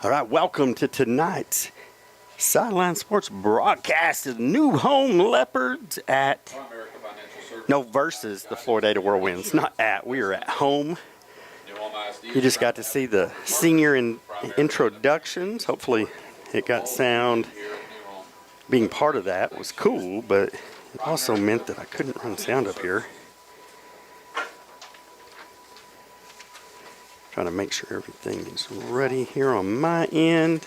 All right, welcome to tonight's Sideline Sports broadcast of New Home Leopards versus the Floydada Whirlwinds. Not at, we are at home. You just got to see the senior introductions. Hopefully it got sound. Being part of that was cool, but it also meant that I couldn't run sound up here. Trying to make sure everything is ready here on my end.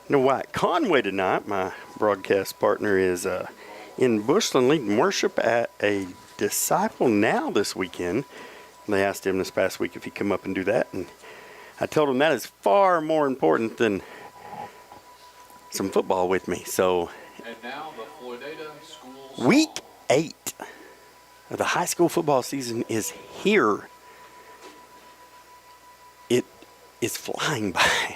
No Wyatt Conway tonight. My broadcast partner is in Bushland leading worship at a Disciple Now this weekend. They asked him this past week if he'd come up and do that, and I told him that is far more important than some football with me. So, and now the Floydada schools. Week 8 of the high school football season is here. It is flying by.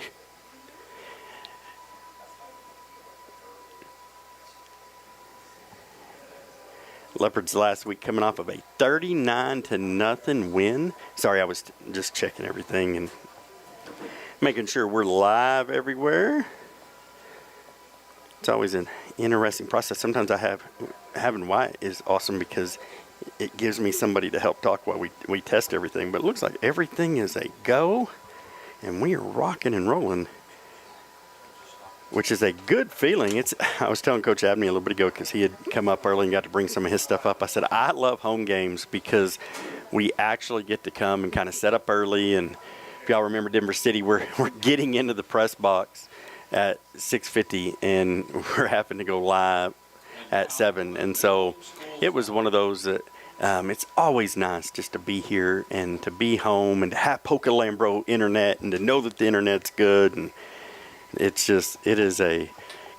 Leopards last week coming off of a 39-0 win. Sorry, I was just checking everything and making sure we're live everywhere. It's always an interesting process. Sometimes having Wyatt is awesome because it gives me somebody to help talk while we test everything. But it looks like everything is a go, and we are rocking and rolling, which is a good feeling. I was telling Coach Abney a little bit ago because he had come up early and got to bring some of his stuff up. I said, I love home games because we actually get to come and kind of set up early. And if y'all remember Denver City, we're getting into the press box at 6:50, and we're having to go live at 7. And so it was one of those that it's always nice just to be here and to be home and to have Poca Lambro internet and to know that the internet's good. And it is a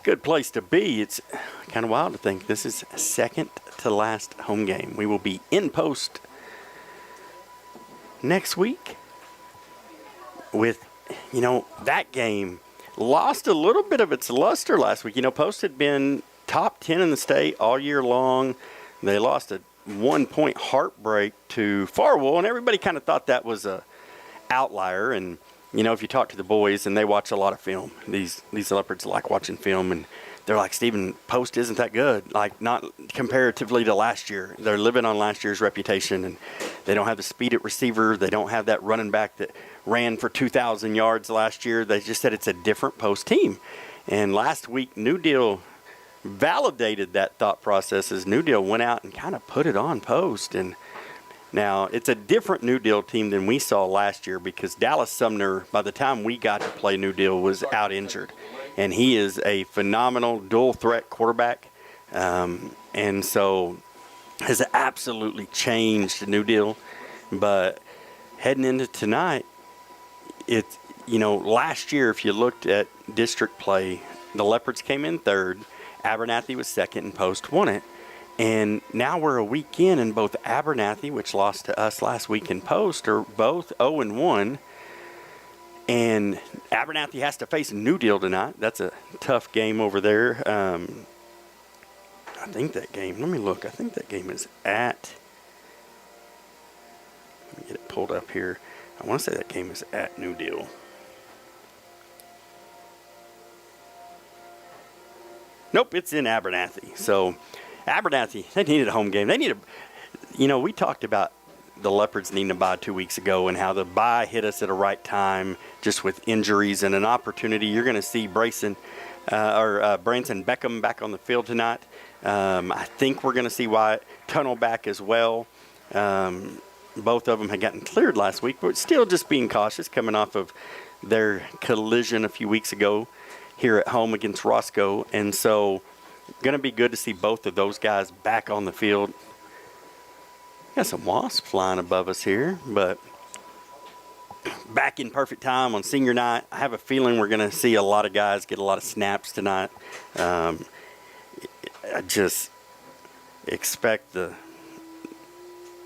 good place to be. It's kind of wild to think this is second to last home game. We will be in post next week with, that game lost a little bit of its luster last week. Post had been top 10 in the state all year long. They lost a 1-point heartbreak to Farwell, and everybody kind of thought that was a outlier. And if you talk to the boys, and they watch a lot of film, these Leopards like watching film, and they're like, Stephen, Post isn't that good, like not comparatively to last year. They're living on last year's reputation, and they don't have the speed at receiver. They don't have that running back that ran for 2,000 yards last year. They just said it's a different Post team. And last week, New Deal validated that thought process as New Deal went out and kind of put it on Post. And now, it's a different New Deal team than we saw last year because Dallas Sumner, by the time we got to play New Deal, was out injured. And he is a phenomenal dual-threat quarterback. And so has absolutely changed New Deal. But heading into tonight, last year, if you looked at district play, the Leopards came in third. Abernathy was second, and Post won it. And now we're a week in, and both Abernathy, which lost to us last week, and Post are both 0-1. And Abernathy has to face New Deal tonight. That's a tough game over there. I think that game, let me look. I think that game is at, let me get it pulled up here. I want to say that game is at New Deal. Nope, it's in Abernathy. So Abernathy, they needed a home game. They needed, we talked about the Leopards needing a bye 2 weeks ago and how the bye hit us at a right time just with injuries and an opportunity. You're going to see Branson Beckham back on the field tonight. I think we're going to see Wyatt Tunnel back as well. Both of them had gotten cleared last week, but still just being cautious coming off of their collision a few weeks ago here at home against Roscoe. And so going to be good to see both of those guys back on the field. Got some wasps flying above us here, but back in perfect time on senior night. I have a feeling we're going to see a lot of guys get a lot of snaps tonight. I just expect the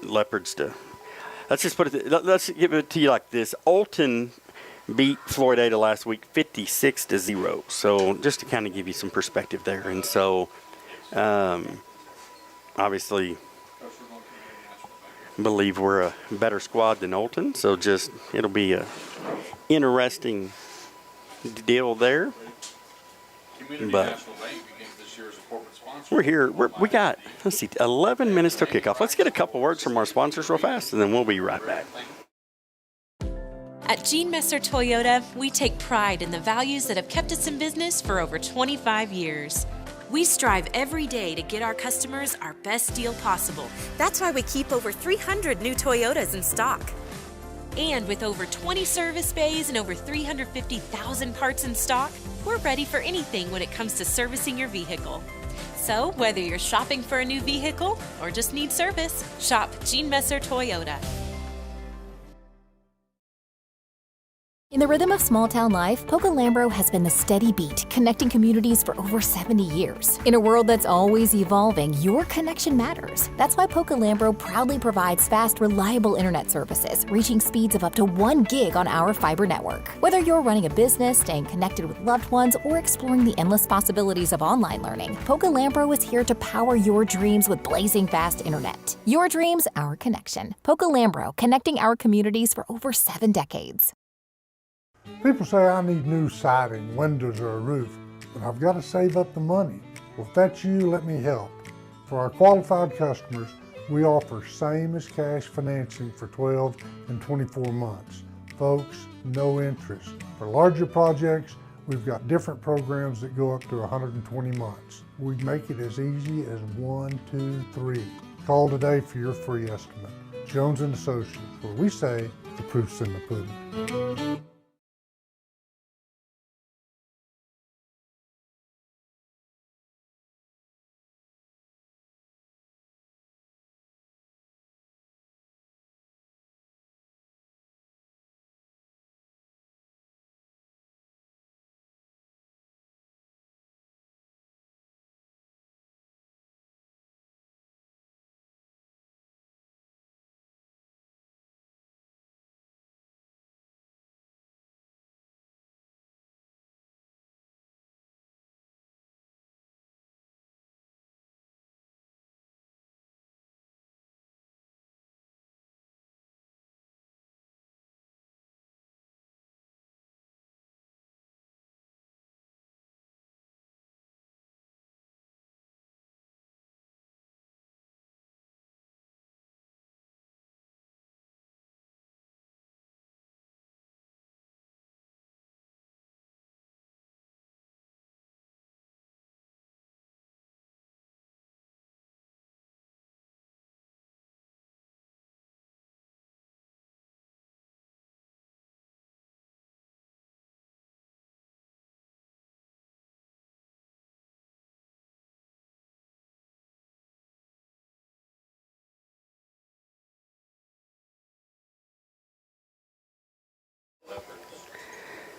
Leopards to, let's give it to you like this. Alton beat Floydada last week 56-0. So just to kind of give you some perspective there. And so obviously believe we're a better squad than Alton. So just it'll be a interesting deal there. Community But National Bank became this year as a corporate sponsor. we're here. We got, let's see, 11 minutes till kickoff. Let's get a couple words from our sponsors real fast, and then we'll be right back. At Gene Messer Toyota, we take pride in the values that have kept us in business for over 25 years. We strive every day to get our customers our best deal possible. That's why we keep over 300 new Toyotas in stock. And with over 20 service bays and over 350,000 parts in stock, we're ready for anything when it comes to servicing your vehicle. So, whether you're shopping for a new vehicle or just need service, shop Gene Messer Toyota. In the rhythm of small-town life, Pocolambro has been the steady beat, connecting communities for over 70 years. In a world that's always evolving, your connection matters. That's why Pocolambro proudly provides fast, reliable internet services, reaching speeds of up to 1 gig on our fiber network. Whether you're running a business, staying connected with loved ones, or exploring the endless possibilities of online learning, Pocolambro is here to power your dreams with blazing fast internet. Your dreams, our connection. Pocolambro, connecting our communities for over 7 decades. People say I need new siding, windows, or a roof, but I've got to save up the money. Well, if that's you, let me help. For our qualified customers, we offer same as cash financing for 12 and 24 months. Folks, no interest. For larger projects, we've got different programs that go up to 120 months. We make it as easy as 1, 2, 3. Call today for your free estimate. Jones & Associates, where we say the proof's in the pudding.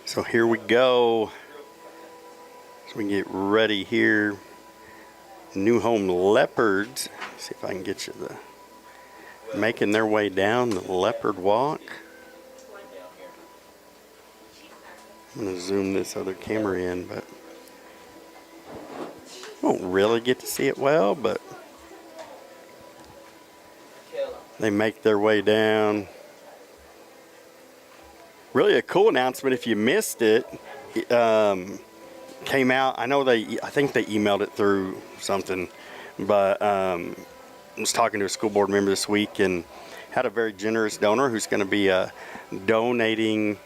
So here we go. So we can get ready here. New Home Leopards. See if I can get you making their way down the leopard walk. I'm going to zoom this other camera in, but won't really get to see it well, but they make their way down. Really a cool announcement. If you missed it, came out. I think they emailed it through something, but I was talking to a school board member this week and had a very generous donor who's going to be donating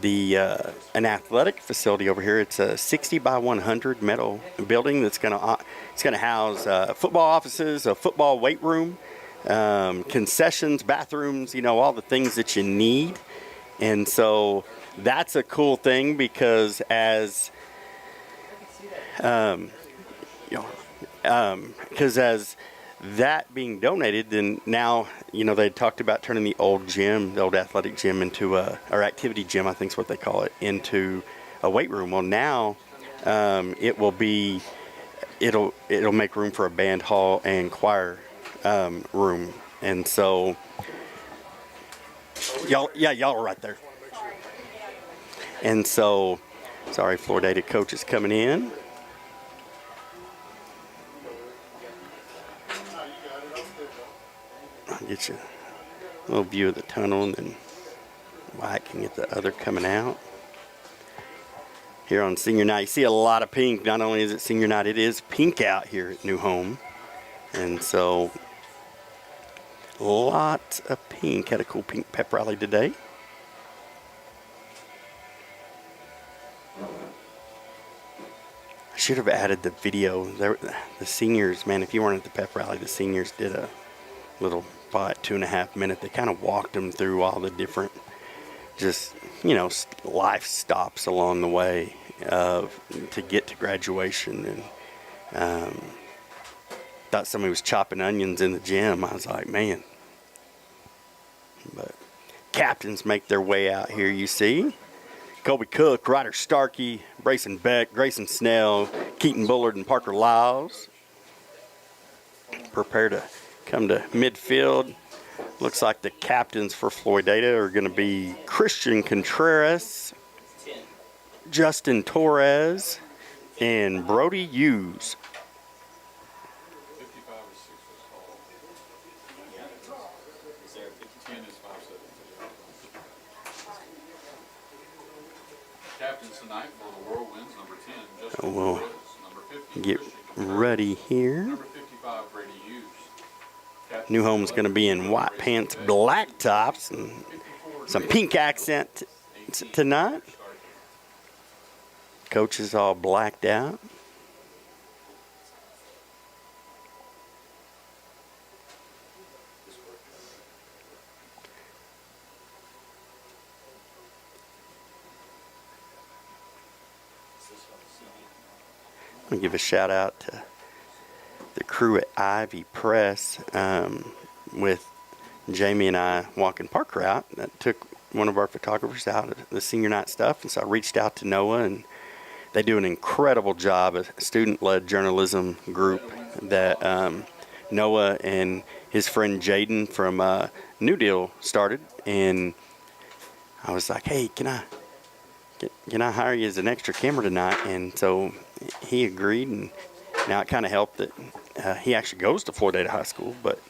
an athletic facility over here. It's a 60 by 100 metal building that's going to house football offices, a football weight room, concessions, bathrooms, all the things that you need. And so that's a cool thing because as that being donated, then now, they talked about turning the old athletic gym into or activity gym, I think is what they call it, into a weight room. Well, now it'll make room for a band hall and choir room. And so y'all are right there. And so, sorry, Floydada coach is coming in. I'll get you a little view of the tunnel, and then Wyatt can get the other coming out. here on senior night. You see a lot of pink. Not only is it senior night, it is pink out here at New Home. And so, lots of pink. Had a cool pink pep rally today. I should have added the video. The seniors, man, if you weren't at the pep rally, the seniors did a little, about 2.5 minute. They kind of walked them through all the different, just, you know, life stops along the way to get to graduation. And thought somebody was chopping onions in the gym. I was like, man. But captains make their way out here, you see. Colby Cook, Ryder Starkey, Brayson Beck, Grayson Snell, Keaton Bullard, and Parker Lyles prepare to come to midfield. Looks like the captains for Floydada are going to be Christian Contreras, Justin Torres, and Brody Hughes. 55 is 6 foot tall. 10 is 5'7". Captains tonight for the Whirlwinds, number 10, Justin We'll Torres, number 50, get Christian Contreras, ready here. number 55, Brady Hughes. Captains New Home's going to be in white pants, black tops, and some pink accent tonight. Coach is all blacked out. I'm going to give a shout out to the crew at Ivy Press with Jamie and I walking park route. That took one of our photographers out of the senior night stuff. And so I reached out to Noah, and they do an incredible job, a student-led journalism group that Noah and his friend Jaden from New Deal started. And I was like, hey, can I hire you as an extra camera tonight? And so he agreed, and now it kind of helped that he actually goes to Floydada High School. But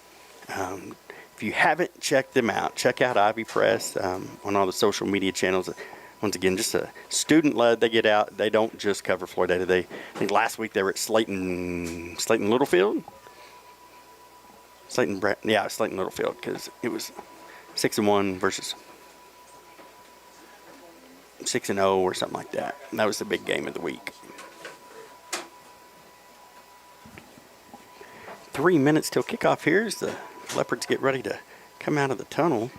if you haven't checked them out, check out Ivy Press on all the social media channels. Once again, just a student-led. They get out. They don't just cover Floydada. I think last week they were at Slayton Littlefield. Slayton Littlefield, because it was 6-1 versus 6-0 or something like that. And that was the big game of the week. 3 minutes till kickoff here as the Leopards get ready to come out of the tunnel.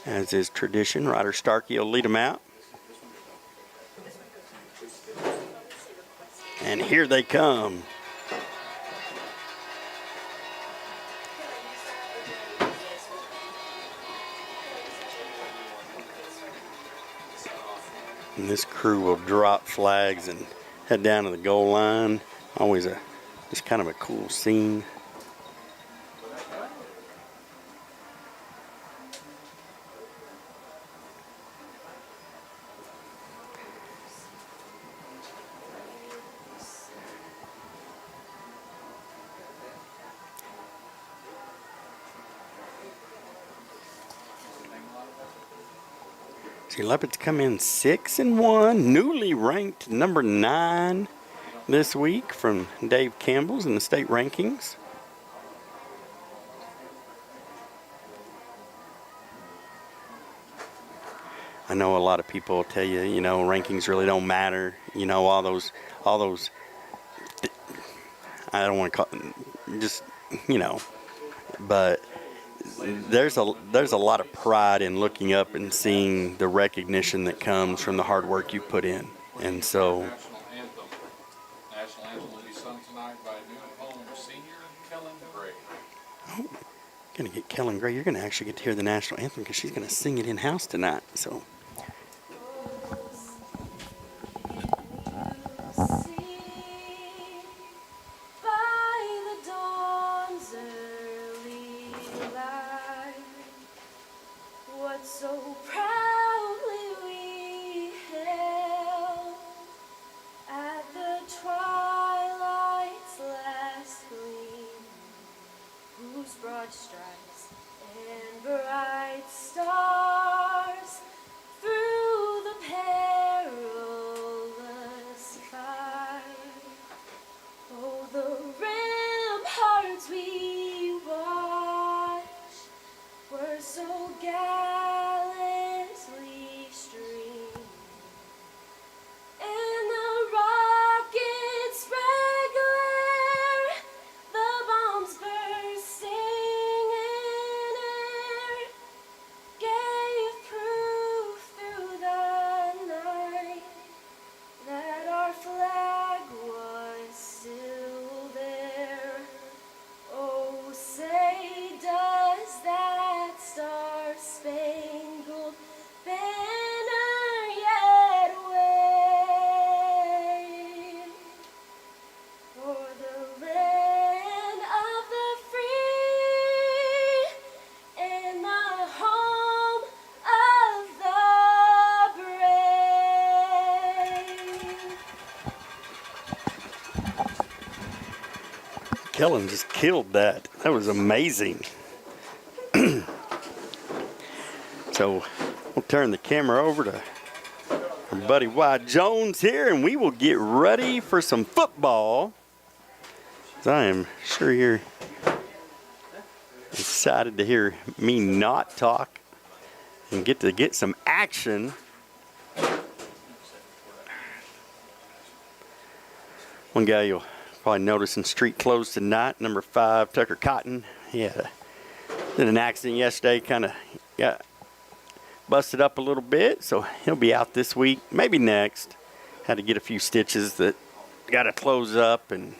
As is tradition, Ryder Starkey will lead them out. And here they come. And this crew will drop flags and head down to the goal line. Always just kind of a cool scene. See, Leopards come in 6-1, newly ranked number 9 this week from Dave Campbell's in the state rankings. I know a lot of people will tell you, rankings really don't matter. All those. I don't want to call just, but there's a lot of pride in looking up and seeing the recognition that comes from the hard work you put in. And so National anthem will be sung tonight by New Home senior Kellen Gray. Oh, gonna get Kellen Gray. You're gonna actually get to hear the national anthem because she's gonna sing it in house tonight. So. So proudly we hailed at the twilight's last gleam, whose arms, broad stripes, and bright stars through the perilous fight. Oh, the ramparts we watched were so gallantly streamed, and the rockets spread glare, the bombs bursting in air, gave proof through the night that our flag was still there. Oh, say does that star-spangled banner yet wave for the land of the free and the home of the brave? Kellen just killed that. That was amazing. So we'll turn the camera over to our buddy Wyatt Jones here, and we will get ready for some football. I am sure you're excited to hear me not talk and get some action. One guy you'll probably notice in street clothes tonight, number 5, Tucker Cotton. He had an accident yesterday, kind of got busted up a little bit, so he'll be out this week, maybe next. Had to get a few stitches that got to close up, and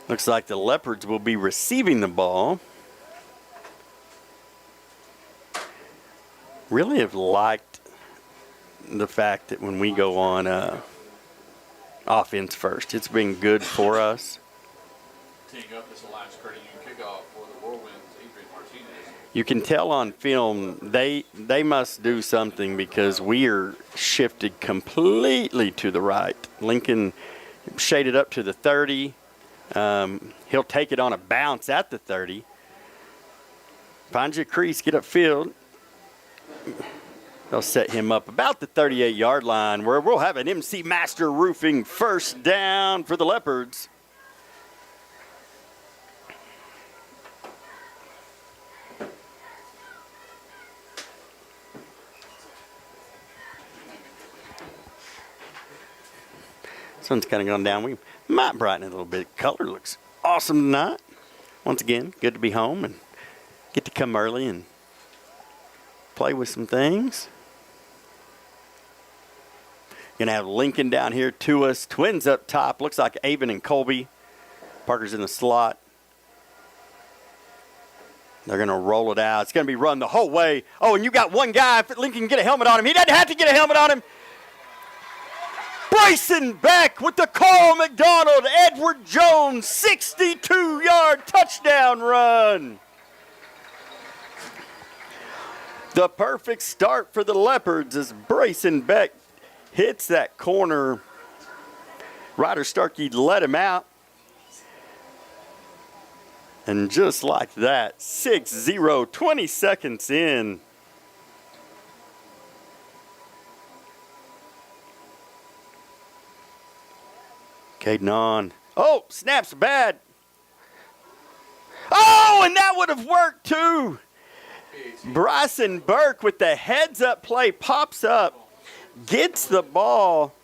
looks like the Leopards will be receiving the ball. Really have liked the fact that when we go on offense first, it's been good for us. Teeing up this last credit union kickoff for the Whirlwinds, Adrian Martinez. You can tell on film they must do something because we are shifted completely to the right. Lincoln shaded up to the 30. He'll take it on a bounce at the 30. Finds you a crease, get upfield. They'll set him up about the 38-yard line where we'll have an MC Master Roofing first down for the Leopards. Sun's kind of gone down. We might brighten it a little bit. Color looks awesome tonight. Once again, good to be home and get to come early and play with some things. Gonna have Lincoln down here to us. Twins up top. Looks like Avon and Colby. Parker's in the slot. They're gonna roll it out. It's gonna be run the whole way. Oh, and you got one guy. If Lincoln can get a helmet on him, he doesn't have to get a helmet on him. Bryson Beck with the Carl McDonald, Edward Jones, 62-yard touchdown run. The perfect start for the Leopards as Bryson Beck hits that corner. Ryder Starkey let him out. And just like that, 6-0, 20 seconds in. Caden on. Oh, snaps bad. Oh, and that would have worked too. Bryson Burke with the heads-up play pops up, gets the ball,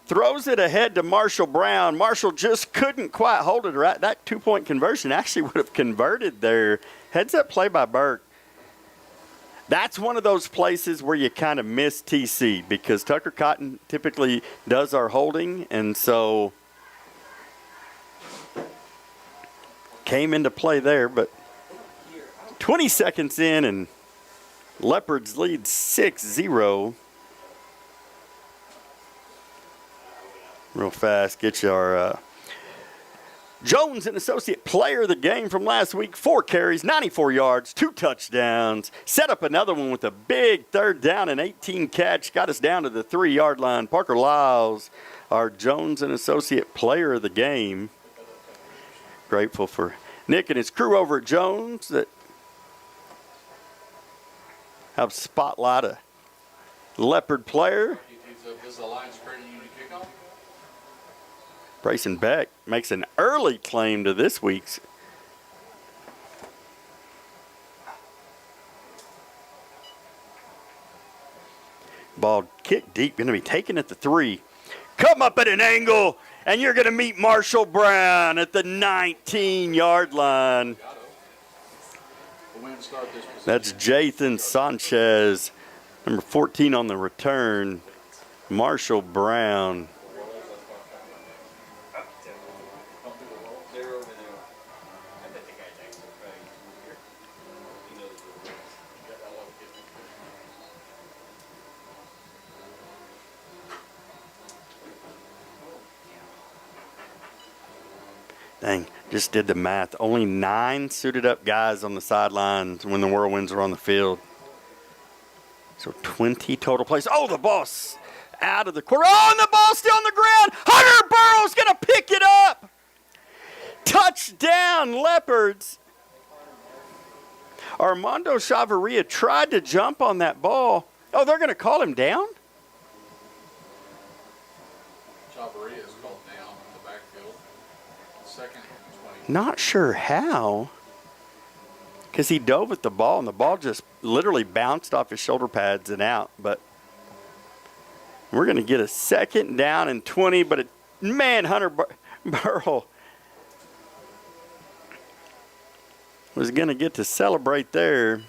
throws it ahead to Marshall Brown. Marshall just couldn't quite hold it right. That two-point conversion actually would have converted there. Heads-up play by Burke. That's one of those places where you kind of miss TC because Tucker Cotton typically does our holding, and so came into play there, but 20 seconds in and Leopards lead 6-0. Real fast, get you our Jones, an associate player of the game from last week, 4 carries, 94 yards, 2 touchdowns. Set up another one with a big third down and 18 catch. Got us down to the 3-yard line. Parker Lyles, our Jones and Associate Player of the Game. Grateful for Nick and his crew over at Jones that help spotlight a Leopard player. Is the Lions credit union kickoff? Brayson Beck makes an early claim to this week's. Ball kick deep, going to be taken at the 3. Come up at an angle, and you're going to meet Marshall Brown at the 19-yard line. That's Jathan Sanchez, number 14 on the return. Marshall Brown. Dang, just did the math. Only 9 suited up guys on the sidelines when the Whirlwinds are on the field. So 20 total plays. Oh, the ball's out of the quarter. Oh, and the ball's still on the ground. Hunter Burrow's going to pick it up. Touchdown, Leopards. Armando Chavarria tried to jump on that ball. Oh, they're going to call him down? Chavarria is called down in the backfield. Second and 20. Not sure how. Because he dove at the ball, and the ball just literally bounced off his shoulder pads and out. But we're going to get a 2nd down and 20. But, man, Hunter Burrell was going to get to celebrate there.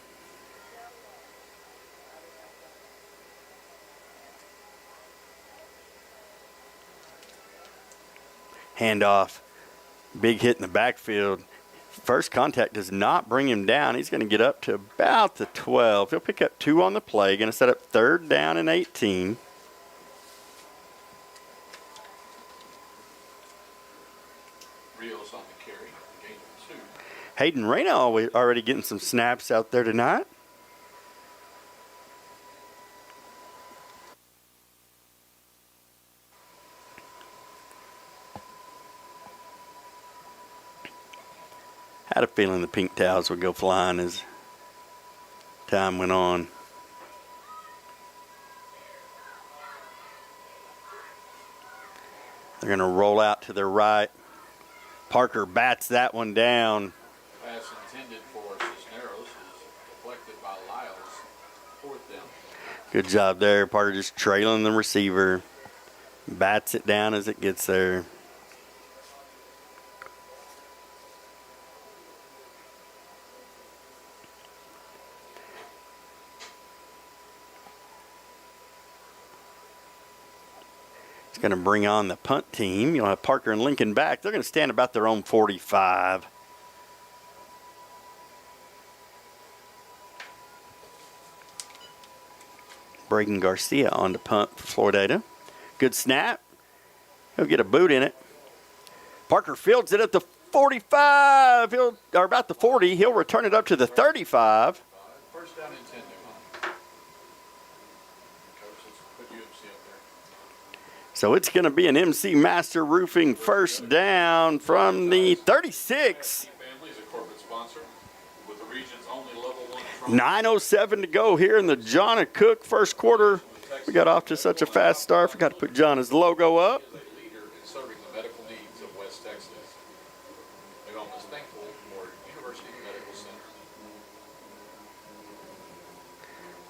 Handoff. Big hit in the backfield. First contact does not bring him down. He's going to get up to about the 12. He'll pick up 2 on the play. Going to set up 3rd down and 18. Rios on the carry. Gain of 2. Hayden Reyna already getting some snaps out there tonight. Had a feeling the pink towels would go flying as time went on. They're going to roll out to their right. Parker bats that one down. Pass intended for Cisneros is deflected by Lyles. 4th down. Good job there. Parker just trailing the receiver. Bats it down as it gets there. It's going to bring on the punt team. You'll have Parker and Lincoln back. They're going to stand about their own 45. Braden Garcia on to punt for Floydada. Good snap. He'll get a boot in it. Parker fields it at the 45. Or about the 40. He'll return it up to the 35. 1st down and 10. Put UMC up there. So it's going to be an MC Master Roofing 1st down from the 36. Family is a corporate sponsor with the region's only level 1 9:07 to go here in the John and Cook first quarter. We got off to such a fast start. Forgot to put John's logo up. is a leader in serving the medical needs of West Texas. They're almost thankful for University Medical Center.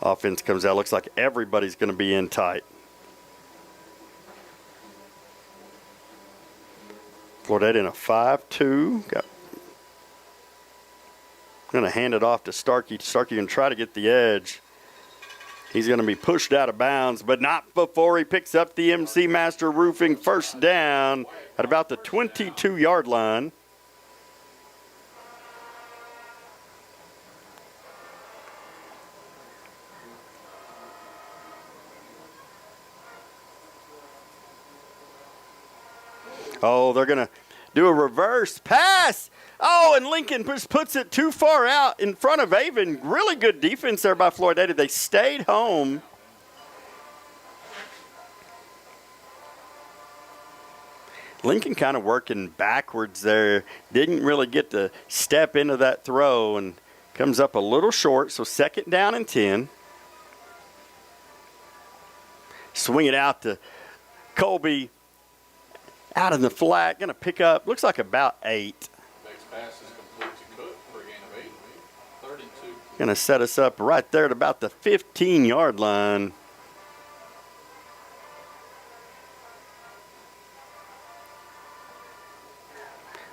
Offense comes out. Looks like everybody's going to be in tight. Floydada in a 5-2. Going to hand it off to Starkey. Starkey can try to get the edge. He's going to be pushed out of bounds, but not before he picks up the MC Master Roofing 1st down at about the 22-yard line. Oh, they're going to do a reverse pass. Oh, and Lincoln just puts it too far out in front of Avon. Really good defense there by Floydada. They stayed home. Lincoln kind of working backwards there. Didn't really get to step into that throw and comes up a little short. So 2nd down and 10. Swing it out to Colby. Out in the flat. Going to pick up, looks like about 8. Next pass is complete to Cook for a gain of 8. 32. Going to set us up right there at about the 15-yard line.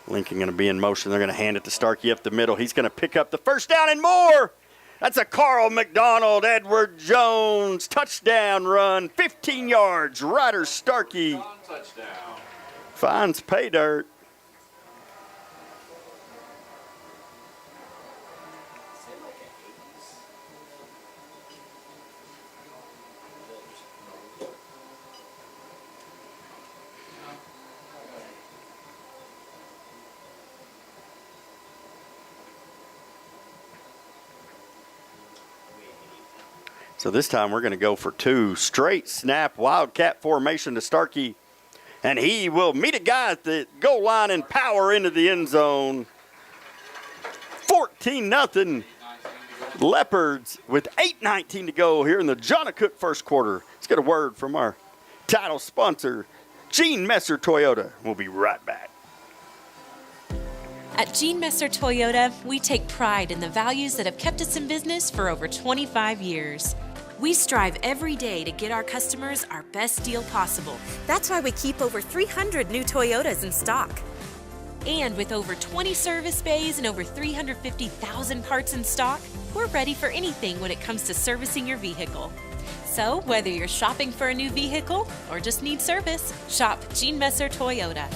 Lincoln going to be in motion. They're going to hand it to Starkey up the middle. He's going to pick up the 1st down and more. That's a Carl McDonald, Edward Jones touchdown run. 15 yards. Ryder Starkey Touchdown. finds pay dirt. So this time we're going to go for 2. Straight snap, Wildcat formation to Starkey. And he will meet a guy at the goal line and power into the end zone. 14-0. Leopards with 8:19 to go here in the Johnacook first quarter. Let's get a word from our title sponsor, Gene Messer Toyota. We'll be right back. At Gene Messer Toyota, we take pride in the values that have kept us in business for over 25 years. We strive every day to get our customers our best deal possible. That's why we keep over 300 new Toyotas in stock. And with over 20 service bays and over 350,000 parts in stock, we're ready for anything when it comes to servicing your vehicle. So, whether you're shopping for a new vehicle or just need service, shop Gene Messer Toyota.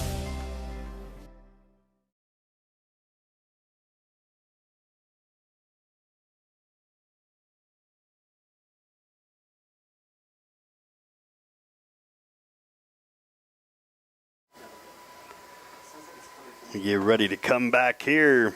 Get ready to come back here.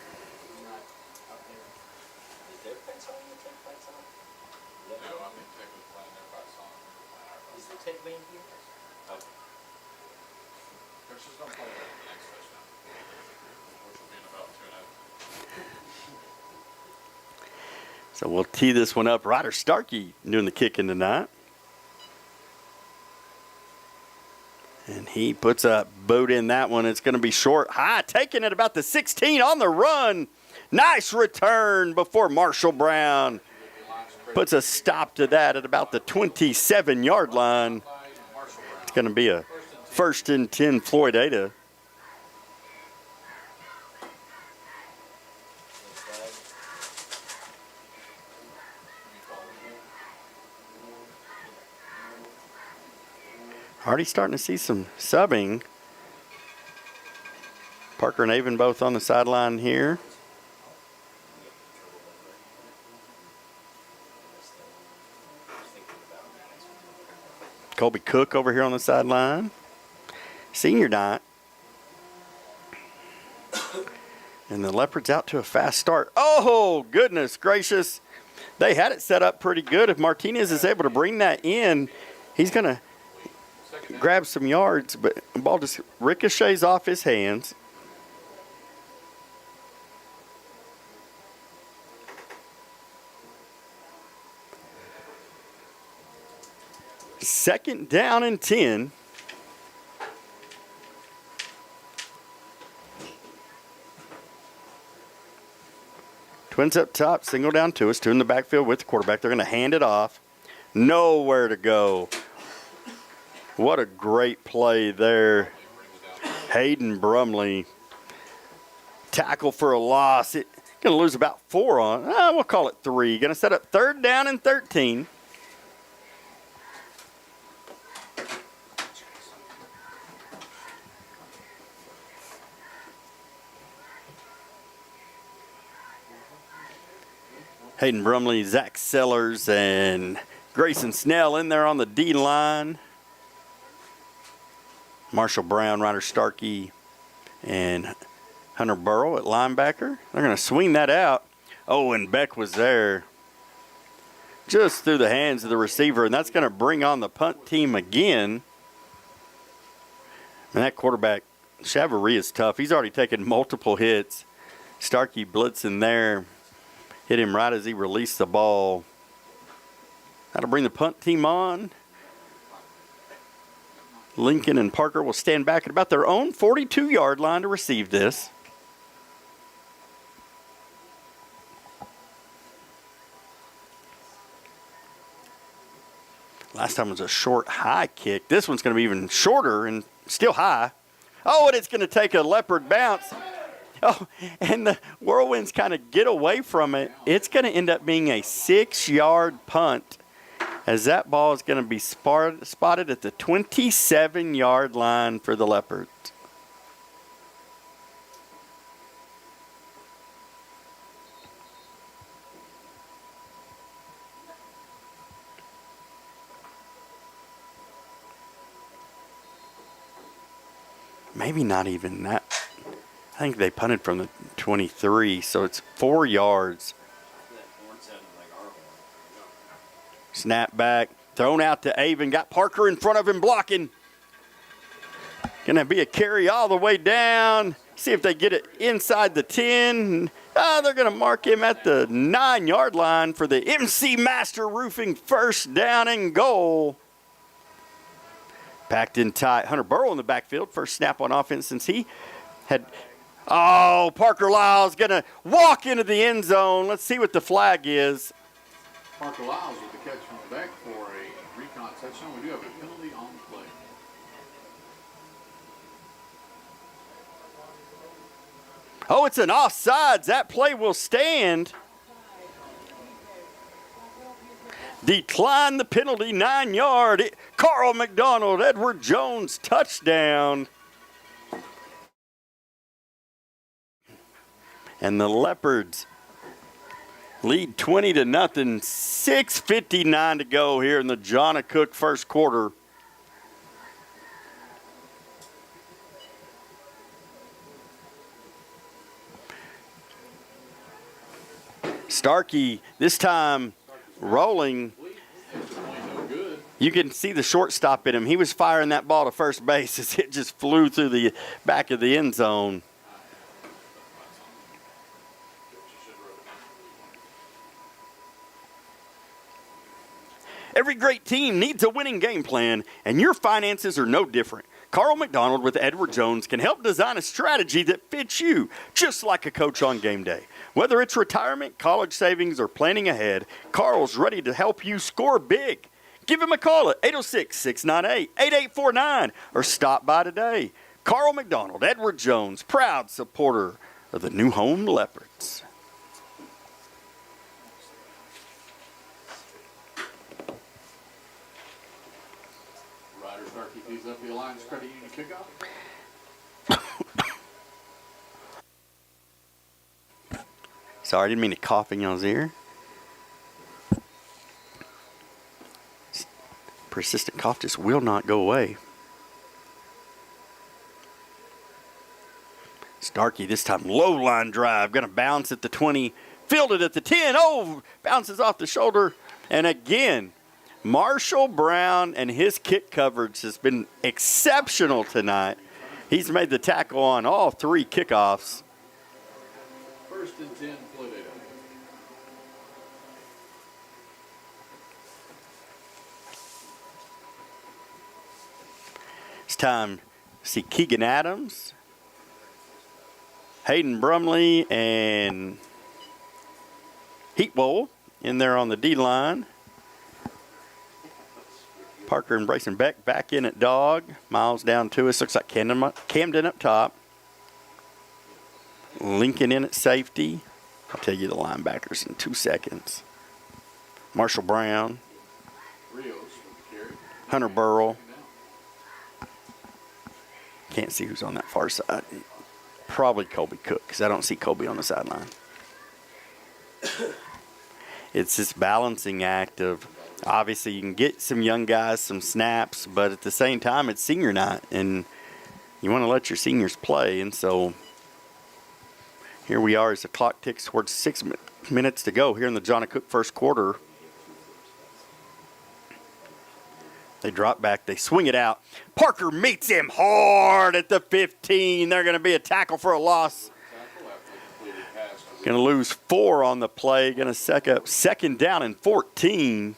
So we'll tee this one up. Ryder Starkey doing the kicking tonight. And he puts a boot in that one. It's going to be short. High, taking it about the 16 on the run. Nice return before Marshall Brown puts a stop to that at about the 27-yard line. It's going to be a 1st and 10 Floydada. Already starting to see some subbing. Parker and Avon both on the sideline here. Colby Cook over here on the sideline. Senior night. And the Leopards out to a fast start. Oh, goodness gracious. They had it set up pretty good. If Martinez is able to bring that in, he's going to grab some yards, but the ball just ricochets off his hands. Second down and 10. Twins up top, single down to us, 2 in the backfield with the quarterback. They're going to hand it off. Nowhere to go. What a great play there. Hayden Brumley. Tackle for a loss. Going to lose about 4 on. We'll call it 3. Going to set up 3rd down and 13. Hayden Brumley, Zach Sellers, and Grayson Snell in there on the D line. Marshall Brown, Ryder Starkey, and Hunter Burrow at linebacker. They're going to swing that out. Oh, and Beck was there. Just through the hands of the receiver, and that's going to bring on the punt team again. And that quarterback Chavarie is tough. He's already taken multiple hits. Starkey blitzing there. Hit him right as he released the ball. That'll bring the punt team on. Lincoln and Parker will stand back at about their own 42-yard line to receive this. Last time was a short, high kick. This one's going to be even shorter and still high. Oh, and it's going to take a leopard bounce. Oh, and the Whirlwinds kind of get away from it. It's going to end up being a 6-yard punt, as that ball is going to be spotted at the 27-yard line for the Leopards. Maybe not even that. I think they punted from the 23, so it's 4 yards. Snap back, thrown out to Avon, got Parker in front of him blocking. Gonna be a carry all the way down. See if they get it inside the 10. They're gonna mark him at the 9-yard line for the MC Master Roofing first down and goal. Packed in tight. Hunter Burrow in the backfield. First snap on offense since he had. Oh, Parker Lyles going to walk into the end zone. Let's see what the flag is. Parker Lyles with the catch from the back for a recon touchdown. We do have a penalty on the play. Oh, it's an offsides. That play will stand. Decline the penalty, 9-yard. Carl McDonald, Edward Jones, touchdown. And the Leopards lead 20-0. 6:59 to go here in the John Cook first quarter. Starkey this time rolling. You can see the shortstop in him. He was firing that ball to first base as it just flew through the back of the end zone. Every great team needs a winning game plan, and your finances are no different. Carl McDonald with Edward Jones can help design a strategy that fits you, just like a coach on game day. Whether it's retirement, college savings, or planning ahead, Carl's ready to help you score big. Give him a call at 806-698-8849 or stop by today. Carl McDonald, Edward Jones, proud supporter of the New Home Leopards. Ryder Starkey tees up the Alliance Credit Union kickoff. Sorry, I didn't mean to cough in y'all's ear. Persistent cough just will not go away. Starkey this time low line drive, going to bounce at the 20, fielded at the 10. Oh, bounces off the shoulder. And again, Marshall Brown and his kick coverage has been exceptional tonight. He's made the tackle on all 3 kickoffs. First and 10, Floydada. It's time to see Keegan Adams, Hayden Brumley, and Heatwole in there on the D-line. Parker and Brayson Beck back in at dog. Miles down to us. Looks like Camden up top. Lincoln in at safety. I'll tell you the linebackers in 2 seconds. Marshall Brown. Rios with the carry. Hunter Burrell. Can't see who's on that far side. Probably Colby Cook, because I don't see Colby on the sideline. It's this balancing act of, obviously you can get some young guys some snaps, but at the same time it's senior night, and you want to let your seniors play. And so here we are as the clock ticks towards 6 minutes to go here in the John Cook first quarter. They drop back. They swing it out. Parker meets him hard at the 15. They're going to be a tackle for a loss. Going to lose 4 on the play. Going to set up second down and 14.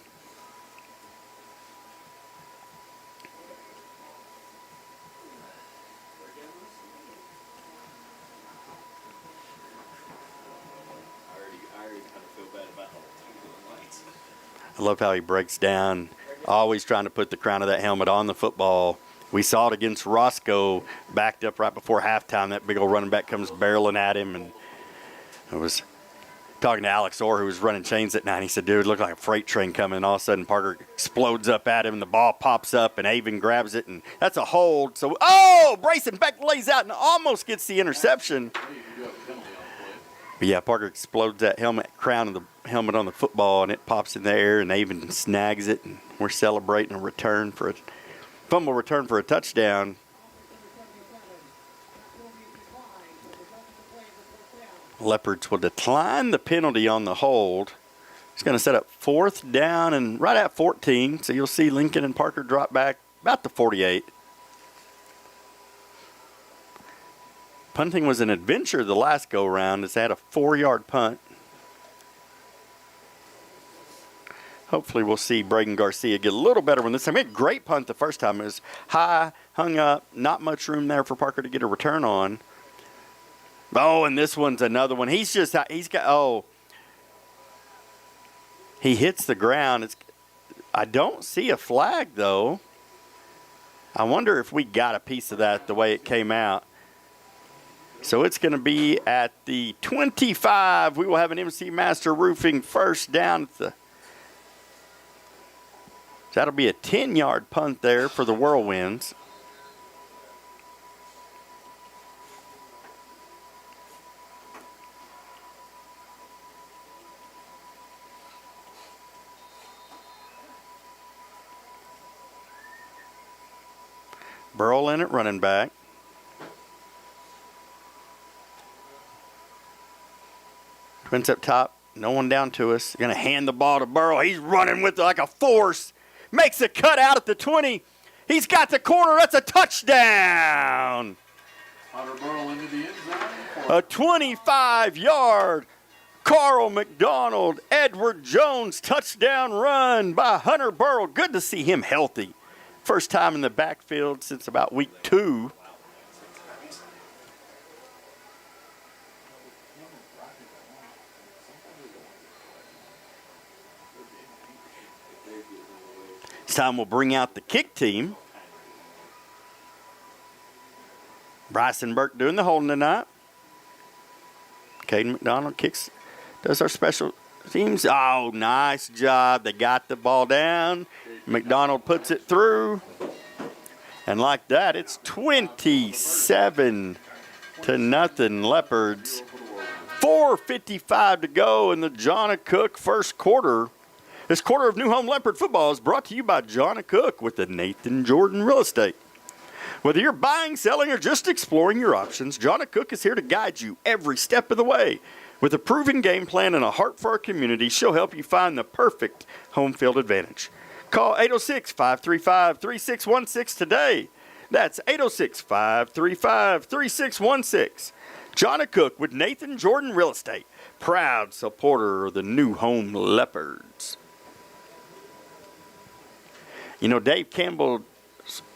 I love how he breaks down, always trying to put the crown of that helmet on the football. We saw it against Roscoe, backed up right before halftime. That big old running back comes barreling at him. And I was talking to Alex Orr, who was running chains that night. He said, dude, it looked like a freight train coming. And all of a sudden, Parker explodes up at him, and the ball pops up, and Avon grabs it, and that's a hold. So, Brayson Beck lays out and almost gets the interception. But yeah, Parker explodes that crown of the helmet on the football, and it pops in the air, and Avon snags it, and we're celebrating a fumble return for a touchdown. Leopards will decline the penalty on the hold. It's going to set up 4th down and right at 14, so you'll see Lincoln and Parker drop back about the 48. Punting was an adventure the last go-round as they had a 4-yard punt. Hopefully we'll see Braden Garcia get a little better one this time. He had a great punt the first time. It was high, hung up, not much room there for Parker to get a return on. Oh, and this one's another one. He hits the ground. I don't see a flag, though. I wonder if we got a piece of that the way it came out. So it's going to be at the 25. We will have an MC Master Roofing first down at the. So that'll be a 10-yard punt there for the Whirlwinds. Burl in at running back. Twins up top. No one down to us. Going to hand the ball to Burl. He's running with it like a force. Makes a cut out at the 20. He's got the corner. That's a touchdown. Hunter Burl into the end zone. A 25-yard Carl McDonald, Edward Jones touchdown run by Hunter Burl. Good to see him healthy. First time in the backfield since about week 2. This time we'll bring out the kick team. Bryson Burke doing the holding tonight. Caden McDonald does our special teams. Oh, nice job. They got the ball down. McDonald puts it through. And like that, it's 27-0 Leopards. 4:55 to go in the John Cook first quarter. This quarter of New Home Leopard football is brought to you by John Cook with the Nathan Jordan Real Estate. Whether you're buying, selling, or just exploring your options, John Cook is here to guide you every step of the way. With a proven game plan and a heart for our community, she'll help you find the perfect home field advantage. Call 806-535-3616 today. That's 806-535-3616. John Cook with Nathan Jordan Real Estate, proud supporter of the New Home Leopards. You know, Dave Campbell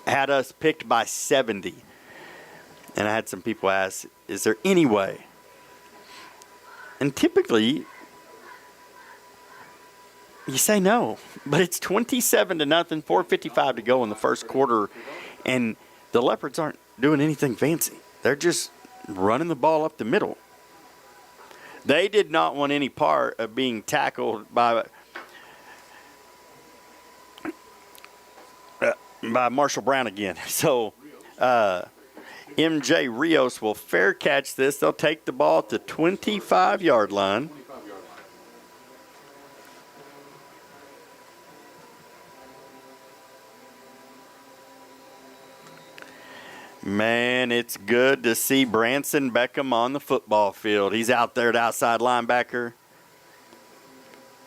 had us picked by 70. And I had some people ask, is there any way? And typically, you say no. But it's 27-0, 4:55 to go in the first quarter. And the Leopards aren't doing anything fancy. They're just running the ball up the middle. They did not want any part of being tackled by Marshall Brown again. So MJ Rios will fair catch this. They'll take the ball at the 25-yard line. Man, it's good to see Branson Beckham on the football field. He's out there at outside linebacker.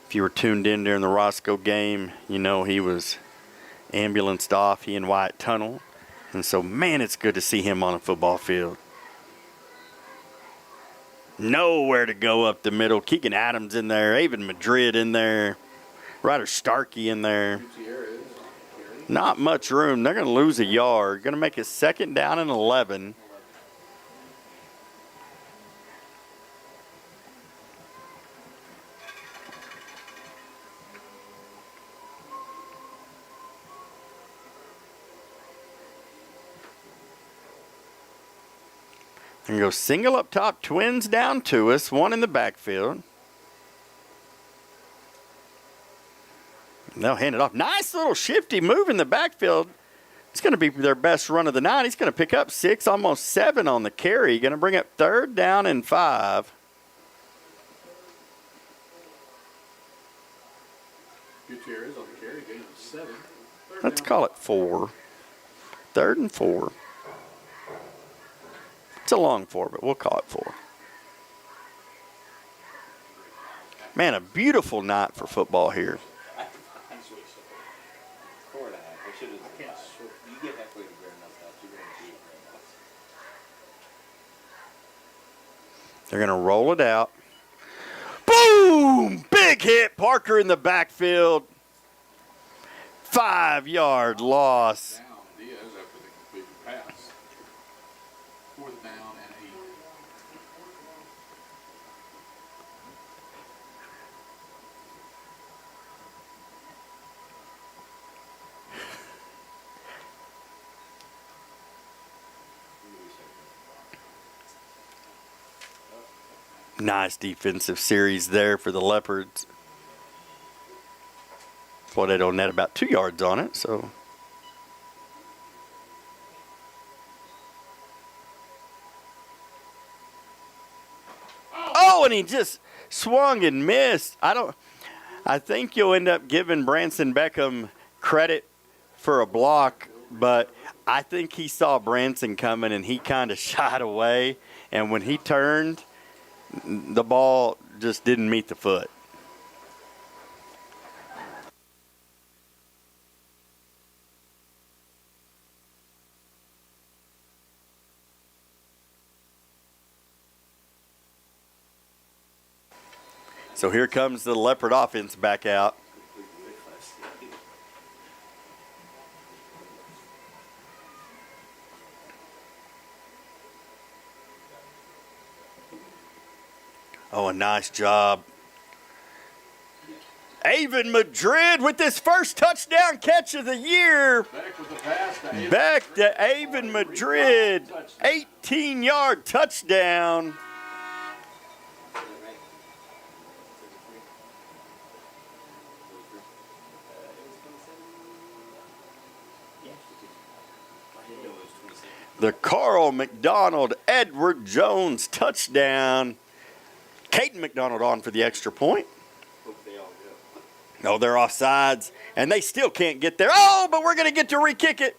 If you were tuned in during the Roscoe game, you know he was ambulanced off, he and Wyatt Tunnel. And so, man, it's good to see him on a football field. Nowhere to go up the middle. Keegan Adams in there. Avon Madrid in there. Ryder Starkey in there. Not much room. They're going to lose a yard. Going to make it 2nd down and 11. And go single up top, twins down to us, one in the backfield. And they'll hand it off. Nice little shifty move in the backfield. It's going to be their best run of the night. He's going to pick up 6, almost 7 on the carry. Going to bring up 3rd down and 5. Gutierrez on the carry, gain of 7. Let's call it 4. 3rd and 4. It's a long 4, but we'll call it 4. Man, a beautiful night for football here. They're going to roll it out. Boom! Big hit. Parker in the backfield. 5-yard loss. Down Diaz after the completed pass. 4th down and 8. Nice defensive series there for the Leopards. Floydada net about 2 yards on it, so. Oh, and he just swung and missed. I think you'll end up giving Branson Beckham credit for a block, but I think he saw Branson coming and he kind of shied away. And when he turned, the ball just didn't meet the foot. So here comes the Leopard offense back out. Oh, a nice job. Avon Madrid with his first touchdown catch of the year. Back to Avon Madrid. 18-yard touchdown. The Carl McDonald, Edward Jones touchdown. Caden McDonald on for the extra point. Oh, they're offsides, and they still can't get there. Oh, but we're going to get to re-kick it.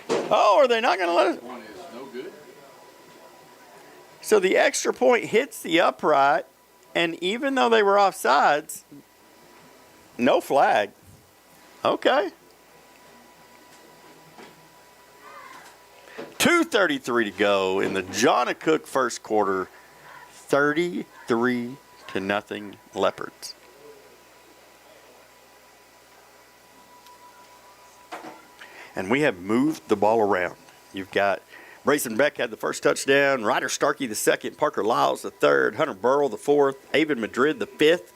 Oh, are they not going to let it? One is no good. So the extra point hits the upright, and even though they were offsides, no flag. Okay. 2:33 to go in the John Cook first quarter. 33-0 Leopards. And we have moved the ball around. You've got Brayson Beck had the first touchdown, Ryder Starkey the second, Parker Lyles the third, Hunter Burrell the fourth, Avon Madrid the fifth.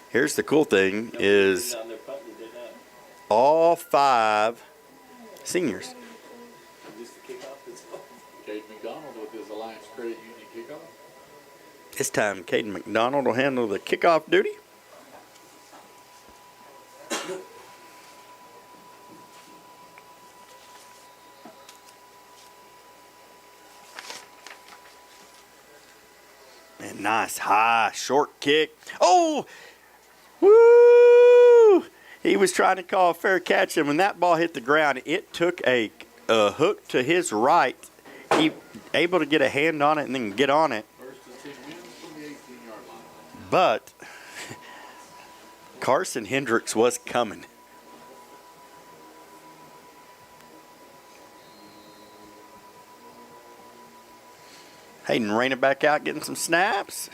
Here's the cool thing is all 5 seniors. Caden McDonald with his Alliance Credit Union kickoff. This time, Caden McDonald will handle the kickoff duty. And nice high short kick. Oh, woo! He was trying to call a fair catch, and when that ball hit the ground, it took a hook to his right. He able to get a hand on it and then get on it. First and 10 wins, But Carson Hendricks was coming. Hayden Rayner back out getting some snaps.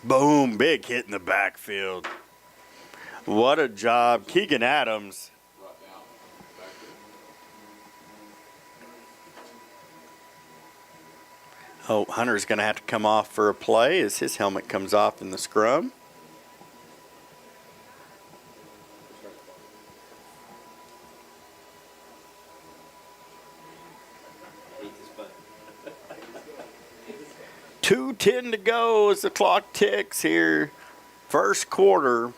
Boom, big hit in the backfield. What a job. Keegan Adams. Brought down back there. Oh, Hunter's going to have to come off for a play as his helmet comes off in the scrum. Hate this button. 2:10 to go as the clock ticks here. First quarter.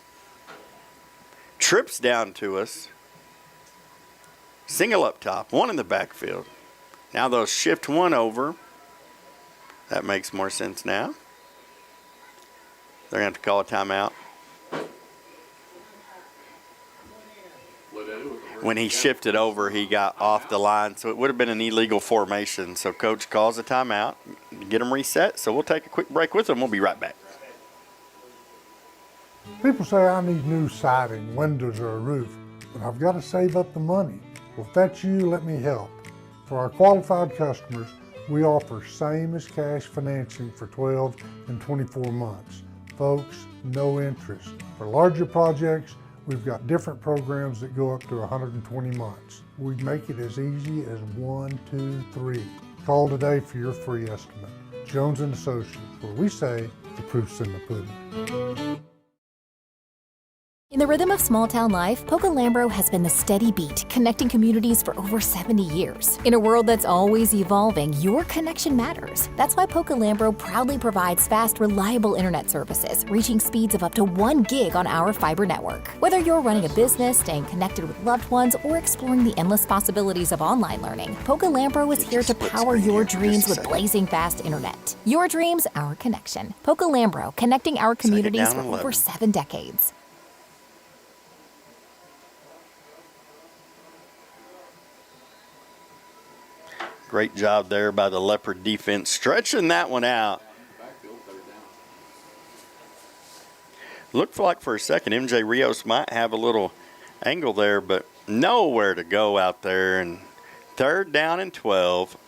Trips down to us. Single up top, one in the backfield. Now they'll shift one over. That makes more sense now. They're going to have to call a timeout. Floydada with the When he shifted over, he got off the line, so it would have been an illegal formation. So coach calls a timeout, get them reset. So we'll take a quick break with them. We'll be right back. People say I need new siding, windows, or a roof, but I've got to save up the money. Well, if that's you, let me help. For our qualified customers, we offer same as cash financing for 12 and 24 months. Folks, no interest. For larger projects, we've got different programs that go up to 120 months. We make it as easy as 1, 2, 3. Call today for your free estimate. Jones & Associates, where we say the proof's in the pudding. In the rhythm of small town life, Poca-Lambro has been the steady beat, connecting communities for over 70 years. In a world that's always evolving, your connection matters. That's why Poca-Lambro proudly provides fast, reliable internet services, reaching speeds of up to 1 gig on our fiber network. Whether you're running a business, staying connected with loved ones, or exploring the endless possibilities of online learning, Poca-Lambro is here to power your dreams with blazing fast internet. Your dreams, our connection. Poca-Lambro, connecting our communities for over 7 decades. Great job there by the Leopard defense, stretching that one out. backfield, third down. Looked like for a second MJ Rios might have a little angle there, but nowhere to go out there. And third down and 12.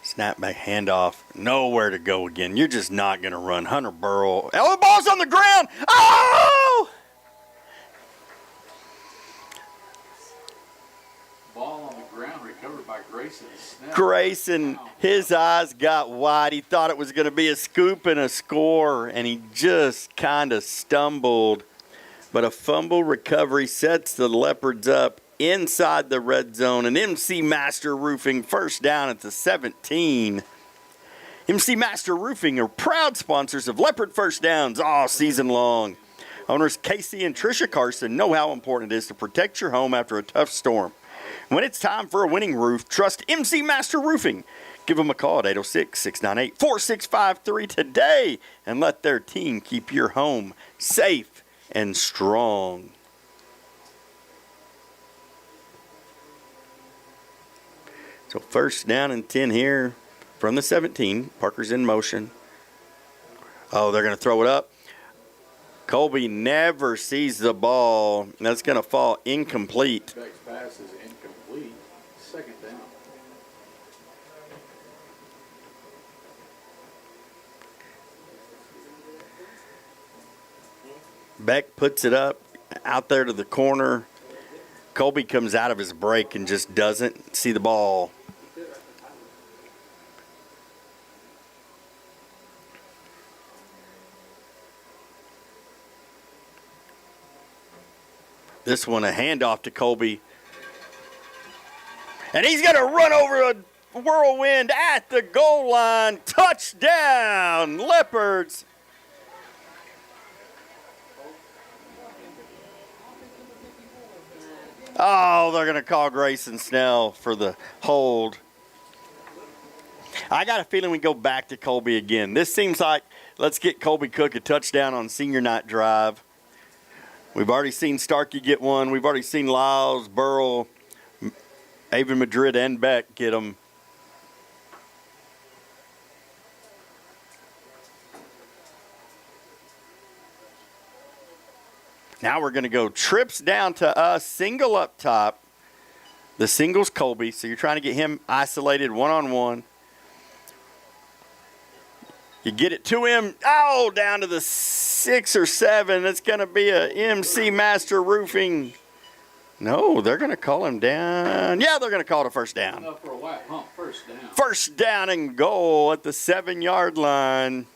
Snapback handoff, nowhere to go again. You're just not going to run. Hunter Burrell. Oh, the ball's on the ground. Oh! Ball on the ground recovered by Grayson. Snap. Grayson, his eyes got wide. He thought it was going to be a scoop and a score, and he just kind of stumbled. But a fumble recovery sets the Leopards up inside the red zone, and MC Master Roofing first down at the 17. MC Master Roofing are proud sponsors of Leopard First Downs all season long. Owners Casey and Tricia Carson know how important it is to protect your home after a tough storm. When it's time for a winning roof, trust MC Master Roofing. Give them a call at 806-698-4653 today and let their team keep your home safe and strong. So first down and 10 here from the 17. Parker's in motion. Oh, they're going to throw it up. Colby never sees the ball. That's going to fall incomplete. Beck's pass is incomplete. Second down. Beck puts it up out there to the corner. Colby comes out of his break and just doesn't see the ball. This one a handoff to Colby. And he's going to run over a whirlwind at the goal line. Touchdown, Leopards. Oh, they're going to call Grayson Snell for the hold. I got a feeling we go back to Colby again. This seems like let's get Colby Cook a touchdown on senior night drive. We've already seen Starkey get one. We've already seen Lyles, Burrell, Avon Madrid, and Beck get them. Now we're going to go trips down to us, single up top. The single's Colby, so you're trying to get him isolated one-on-one. You get it to him. Oh, down to the 6 or 7. It's going to be a MC Master Roofing. No, they're going to call him down. Yeah, they're going to call it a first down. For a while, huh? First down. First down and goal at the 7-yard line.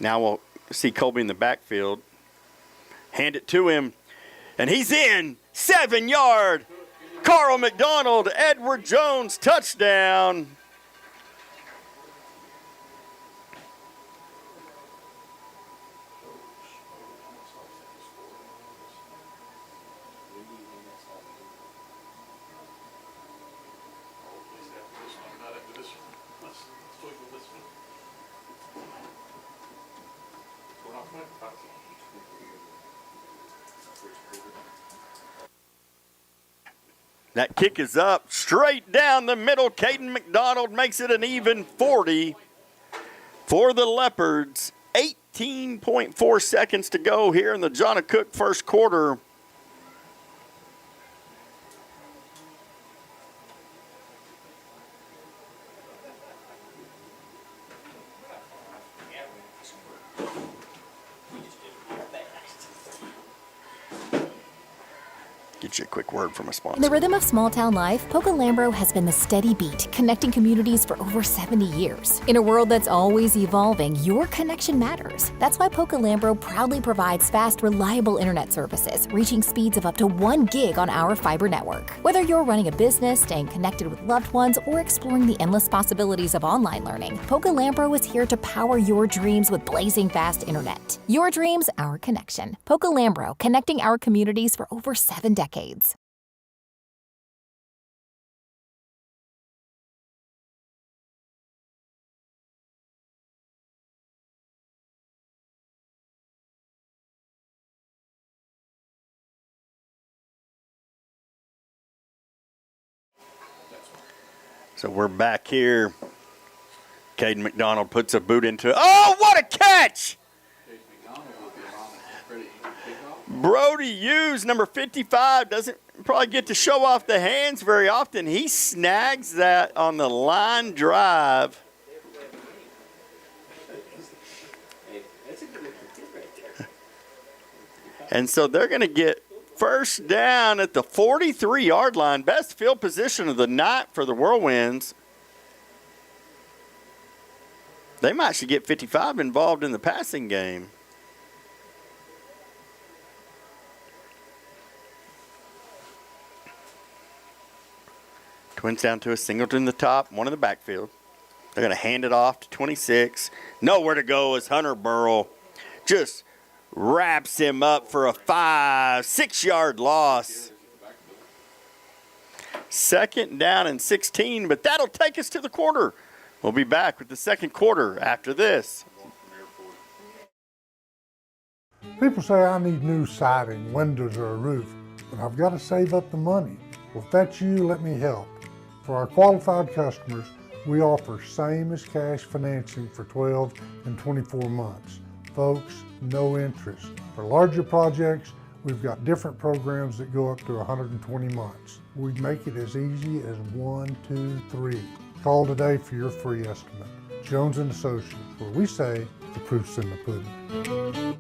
Now we'll see Colby in the backfield. Hand it to him, and he's in. 7-yard. Carl McDonald, Edward Jones, touchdown. That kick is up, straight down the middle. Caden McDonald makes it an even 40 for the Leopards. 18.4 seconds to go here in the John Cook first quarter. Get you a quick word from a sponsor. In the rhythm of small town life, Poca Lambro has been the steady beat, connecting communities for over 70 years. In a world that's always evolving, your connection matters. That's why Poca Lambro proudly provides fast, reliable internet services, reaching speeds of up to 1 gig on our fiber network. Whether you're running a business, staying connected with loved ones, or exploring the endless possibilities of online learning, Poca Lambro is here to power your dreams with blazing fast internet. Your dreams, our connection. Poca Lambro, connecting our communities for over 7 decades. So we're back here. Caden McDonald puts a boot into it. Oh, what a catch! Brody Hughes, number 55, doesn't probably get to show off the hands very often. He snags that on the line drive. And so they're going to get first down at the 43-yard line. Best field position of the night for the Whirlwinds. They might should get 55 involved in the passing game. Twins down to a Singleton in the top, one in the backfield. They're going to hand it off to 26. Nowhere to go as Hunter Burrell just wraps him up for a 5-6-yard loss. Second down and 16, but that'll take us to the quarter. We'll be back with the second quarter after this. People say I need new siding, windows, or a roof, but I've got to save up the money. Well, if that's you, let me help. For our qualified customers, we offer same as cash financing for 12 and 24 months. Folks, no interest. For larger projects, we've got different programs that go up to 120 months. We make it as easy as 1, 2, 3. Call today for your free estimate. Jones & Associates, where we say the proof's in the pudding.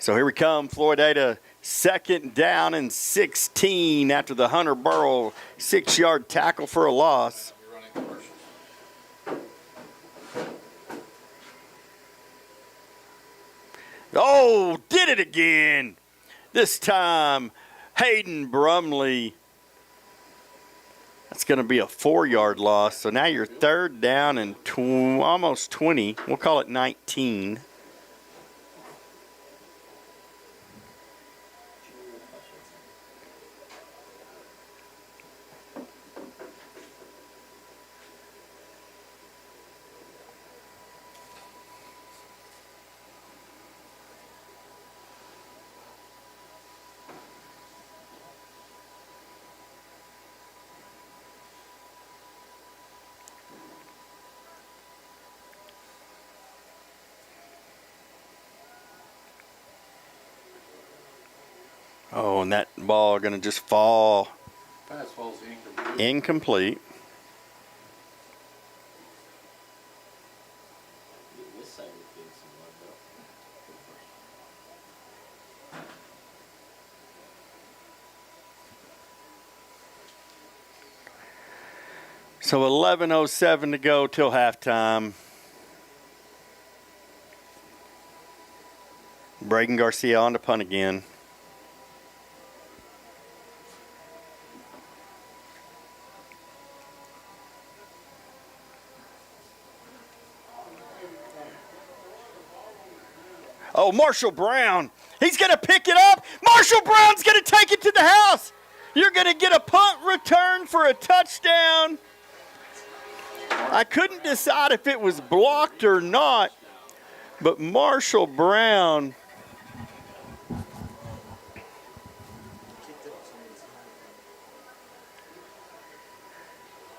So here we come, Floydada, 2nd down and 16 after the Hunter Burrow 6-yard tackle for a loss. You're running commercials. Oh, did it again. This time, Hayden Brumley. That's going to be a 4-yard loss. So now you're 3rd down and almost 20. We'll call it 19. Oh, and that ball going to just fall Pass falls incomplete. incomplete. This side of the field some love though. So 11:07 to go till halftime. Braden Garcia on to punt again. Oh, Marshall Brown. He's going to pick it up. Marshall Brown's going to take it to the house. You're going to get a punt return for a touchdown. I couldn't decide if it was blocked or not, but Marshall Brown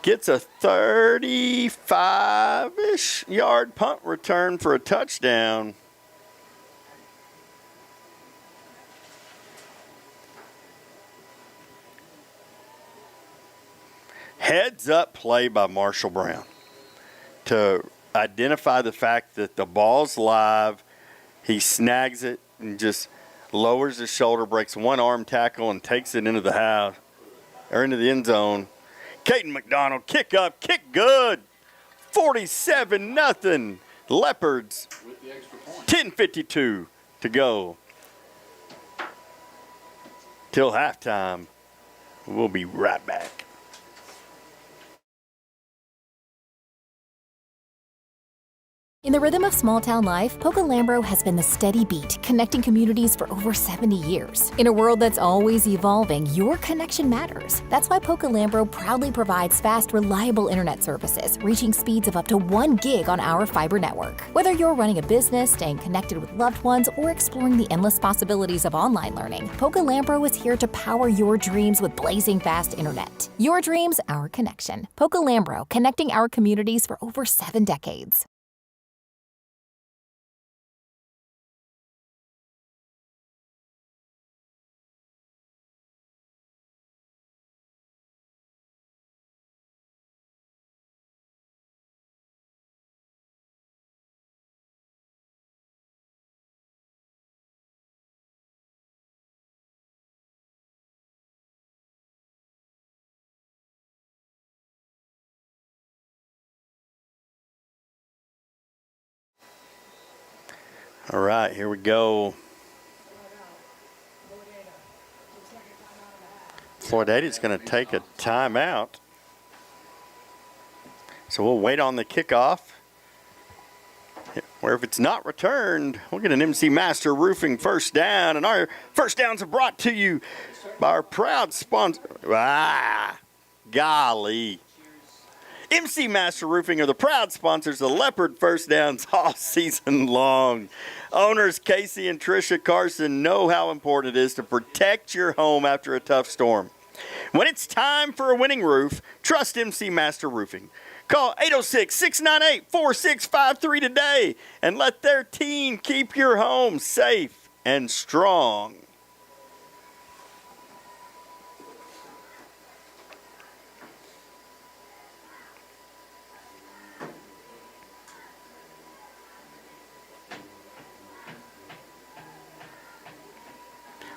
gets a 35-ish yard punt return for a touchdown. Heads up play by Marshall Brown to identify the fact that the ball's live. He snags it and just lowers his shoulder, breaks one arm tackle, and takes it into the house or into the end zone. Caden McDonald, kick up, kick good. 47-0. Leopards. With the extra point. 10:52 to go till halftime. We'll be right back. In the rhythm of small town life, Poca Lambro has been the steady beat, connecting communities for over 70 years. In a world that's always evolving, your connection matters. That's why Poca Lambro proudly provides fast, reliable internet services, reaching speeds of up to 1 gig on our fiber network. Whether you're running a business, staying connected with loved ones, or exploring the endless possibilities of online learning, Poca Lambro is here to power your dreams with blazing fast internet. Your dreams, our connection. Poca Lambro, connecting our communities for over 7 decades. All right, here we go. Floydada's going to take a timeout. So we'll wait on the kickoff. Where if it's not returned, we'll get an MC Master Roofing first down. And our first downs are brought to you by our proud sponsor. Golly. MC Master Roofing are the proud sponsors of Leopard First Downs all season long. Owners Casey and Tricia Carson know how important it is to protect your home after a tough storm. When it's time for a winning roof, trust MC Master Roofing. Call 806-698-4653 today and let their team keep your home safe and strong.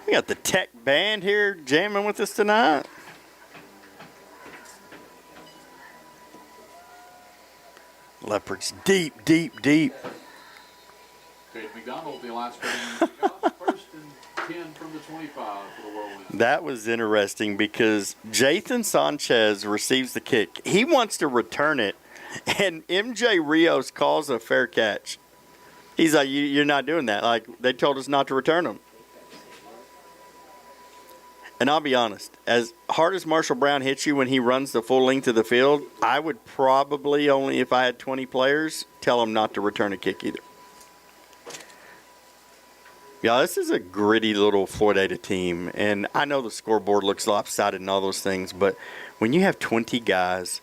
We got the Tech Band here jamming with us tonight. Leopards deep, deep, deep. Okay, McDonald, the last game, got first and 10 from the 25 for the Whirlwind. That was interesting because Jathan Sanchez receives the kick. He wants to return it, and MJ Rios calls a fair catch. He's like, you're not doing that. Like, they told us not to return them. And I'll be honest, as hard as Marshall Brown hits you when he runs the full length of the field, I would probably only, if I had 20 players, tell him not to return a kick either. Yeah, this is a gritty little Floydada team, and I know the scoreboard looks lopsided and all those things, but when you have 20 guys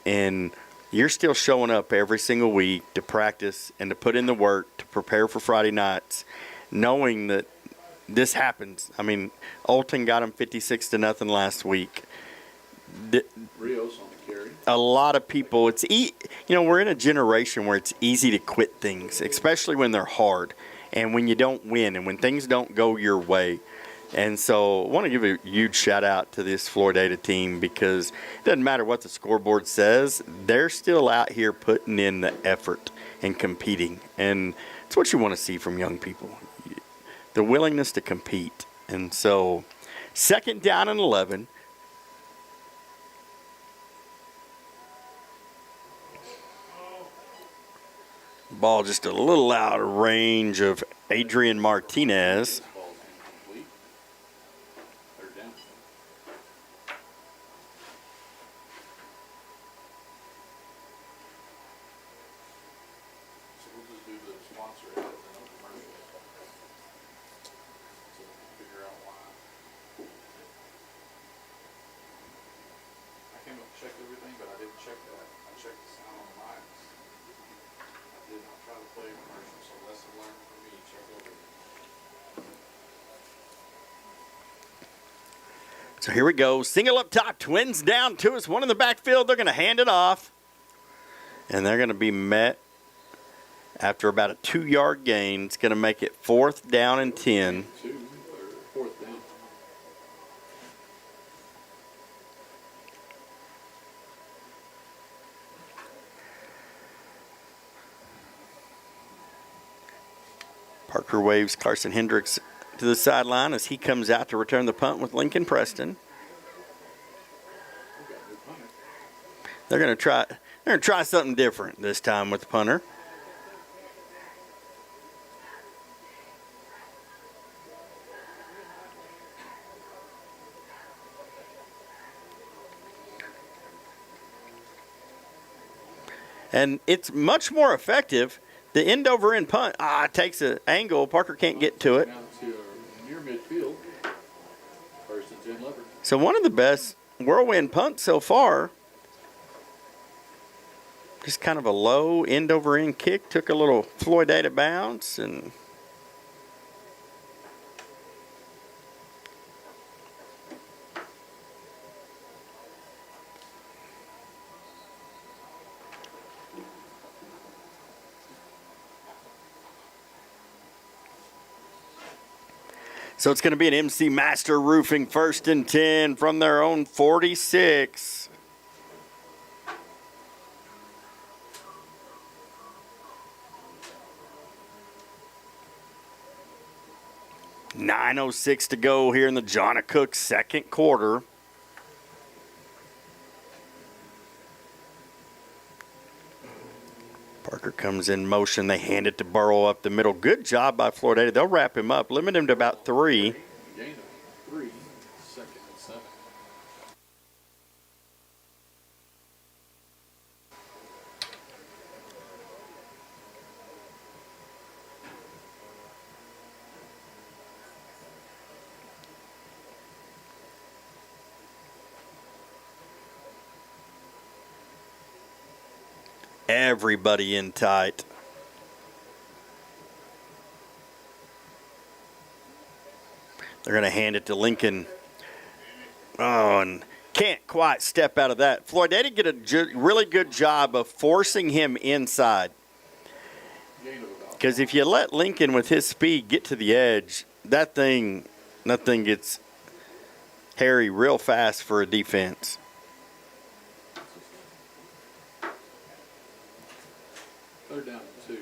and you're still showing up every single week to practice and to put in the work to prepare for Friday nights, knowing that this happens. I mean, Olton got him 56-0 last week. Rios on the carry. A lot of people, we're in a generation where it's easy to quit things, especially when they're hard and when you don't win and when things don't go your way. And so I want to give a huge shout out to this Floydada team because it doesn't matter what the scoreboard says, they're still out here putting in the effort and competing. And it's what you want to see from young people, the willingness to compete. And so 2nd down and 11. Ball just a little out of range of Adrian Martinez. Ball's incomplete. Third down. So we'll just do the sponsor ad and then no commercials. So we can figure out why. I came up and checked everything, but I didn't check that. I checked the sound on the mics. I did not try to play a commercial, so lesson learned for me. Check over. So here we go. Single up top, Twins down to us. One in the backfield. They're going to hand it off. And they're going to be met after about a 2-yard gain. It's going to make it 4th down and 10. Fourth down. Parker waves Carson Hendricks to the sideline as he comes out to return the punt with Lincoln Preston. They're going to try something different this time with the punter. And it's much more effective. The end over end punt, takes an angle. Parker can't get to it. Down to near midfield. First and 10 Leopard. So one of the best whirlwind punts so far. Just kind of a low end over end kick. Took a little Floydada bounce and so it's going to be an MC Master Roofing 1st and 10 from their own 46. .906 to go here in the John Cook 2nd quarter. Parker comes in motion. They hand it to Burrow up the middle. Good job by Floydada. They'll wrap him up, limit him to about 3. Gain of 3, 2nd and 7. Everybody in tight. They're going to hand it to Lincoln. Oh, and can't quite step out of that. Floydada did a really good job of forcing him inside. Gain of about Because if you let Lincoln with his speed get to the edge, that thing Nothing gets hairy real fast for a defense. Third down and 2.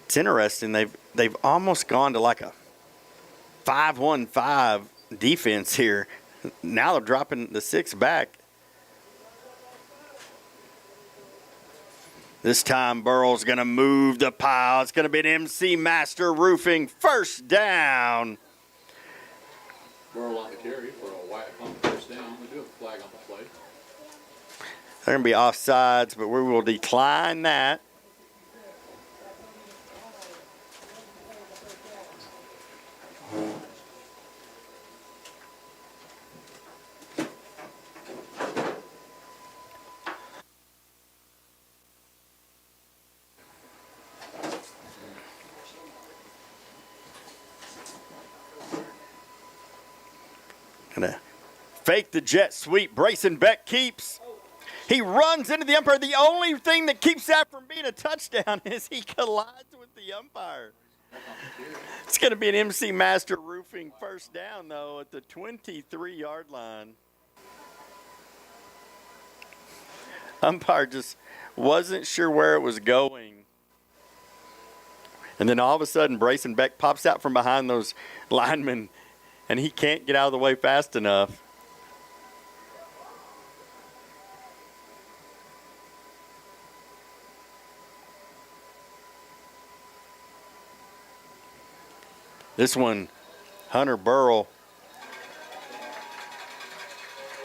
It's interesting. They've almost gone to like a 5-1-5 defense here. Now they're dropping the 6 back. This time Burrow's going to move the pile. It's going to be an MC Master Roofing first down. Burrow on the carry for a white pump first down. We do have a flag on the play. They're going to be offsides, but we will decline that. Gonna fake the jet sweep. Brayson Beck keeps. He runs into the umpire. The only thing that keeps that from being a touchdown is he collides with the umpire. It's going to be an MC Master Roofing first down, though, at the 23-yard line. Umpire just wasn't sure where it was going. And then all of a sudden, Brayson Beck pops out from behind those linemen, and he can't get out of the way fast enough. This one, Hunter Burrell.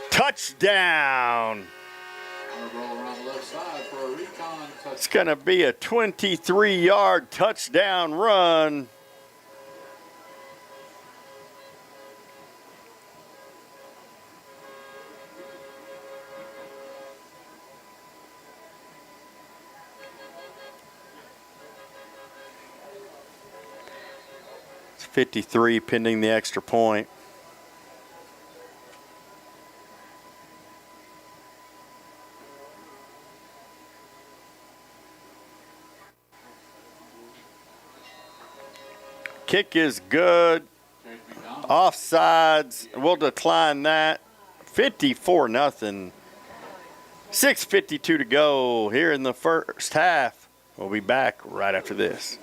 Touchdown! Hunter Burrow around the left side for a recon touchdown. It's going to be a 23-yard touchdown run. It's 53 pending the extra point. Kick is good. Offsides. We'll decline that. 54-0. 6:52 to go here in the first half. We'll be back right after this.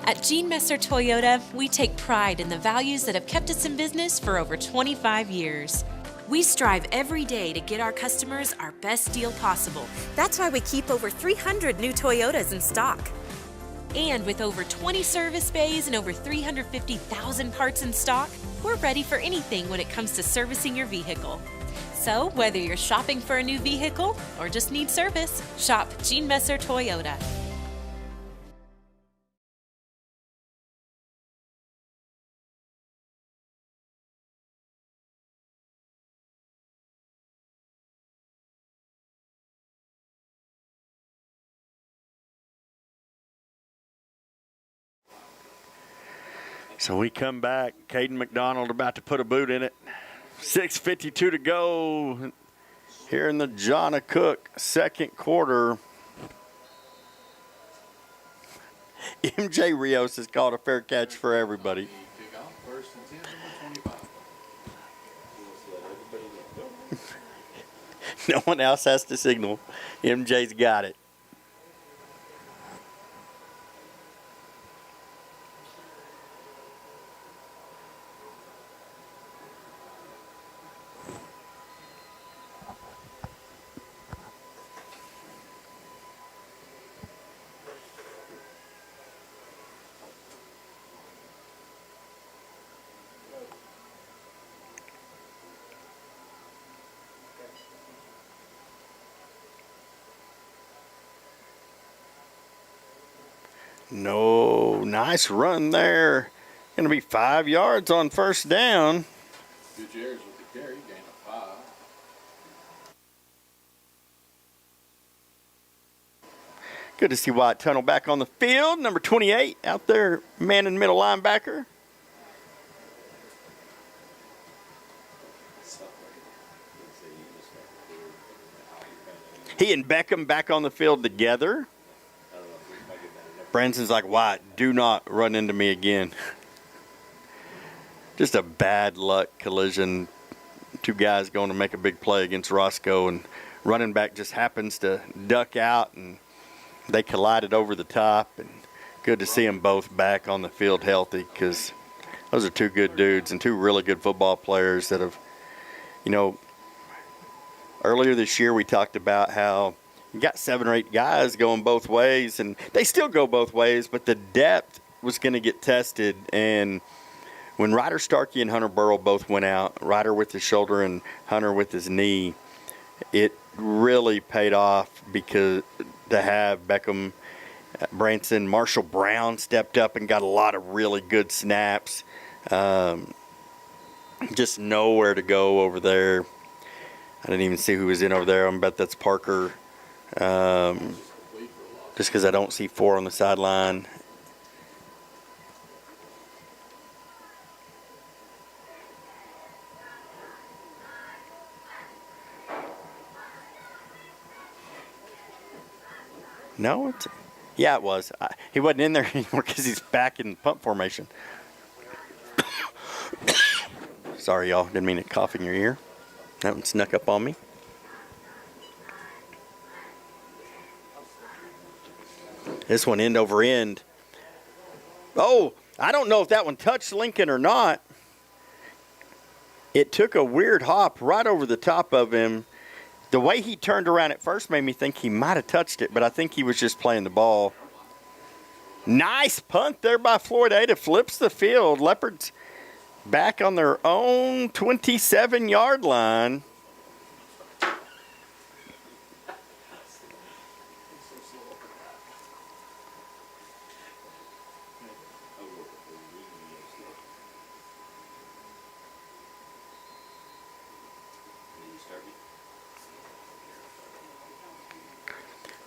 At Gene Messer Toyota, we take pride in the values that have kept us in business for over 25 years. We strive every day to get our customers our best deal possible. That's why we keep over 300 new Toyotas in stock. And with over 20 service bays and over 350,000 parts in stock, we're ready for anything when it comes to servicing your vehicle. So, whether you're shopping for a new vehicle or just need service, shop Gene Messer Toyota. So we come back. Caden McDonald about to put a boot in it. 6:52 to go here in the John Cook second quarter. MJ Rios has called a fair catch for everybody. Kick off first and 10 from the 25. No one else has to signal. MJ's got it. No, nice run there. Going to be 5 yards on first down. Good Ayers with the carry, gain of 5. Good to see Wyatt Tunnel back on the field. Number 28 out there, man in middle linebacker. He and Beckham back on the field together. Branson's like, Wyatt, do not run into me again. Just a bad luck collision. Two guys going to make a big play against Roscoe, and running back just happens to duck out, and they collided over the top. And good to see them both back on the field healthy, because those are two good dudes and two really good football players that have, you know, earlier this year we talked about how you got 7 or 8 guys going both ways, and they still go both ways, but the depth was going to get tested. And when Ryder Starkey and Hunter Burrell both went out, Ryder with his shoulder and Hunter with his knee, it really paid off, because to have Beckham, Branson, Marshall Brown stepped up and got a lot of really good snaps. Just nowhere to go over there. I didn't even see who was in over there. I bet that's Parker. Just because I don't see 4 on the sideline. No, yeah, it was. He wasn't in there anymore because he's back in punt formation. Sorry, y'all. Didn't mean to cough in your ear. That one snuck up on me. This one end over end. Oh, I don't know if that one touched Lincoln or not. It took a weird hop right over the top of him. The way he turned around at first made me think he might have touched it, but I think he was just playing the ball. Nice punt there by Floydada. Flips the field. Leopards back on their own 27-yard line.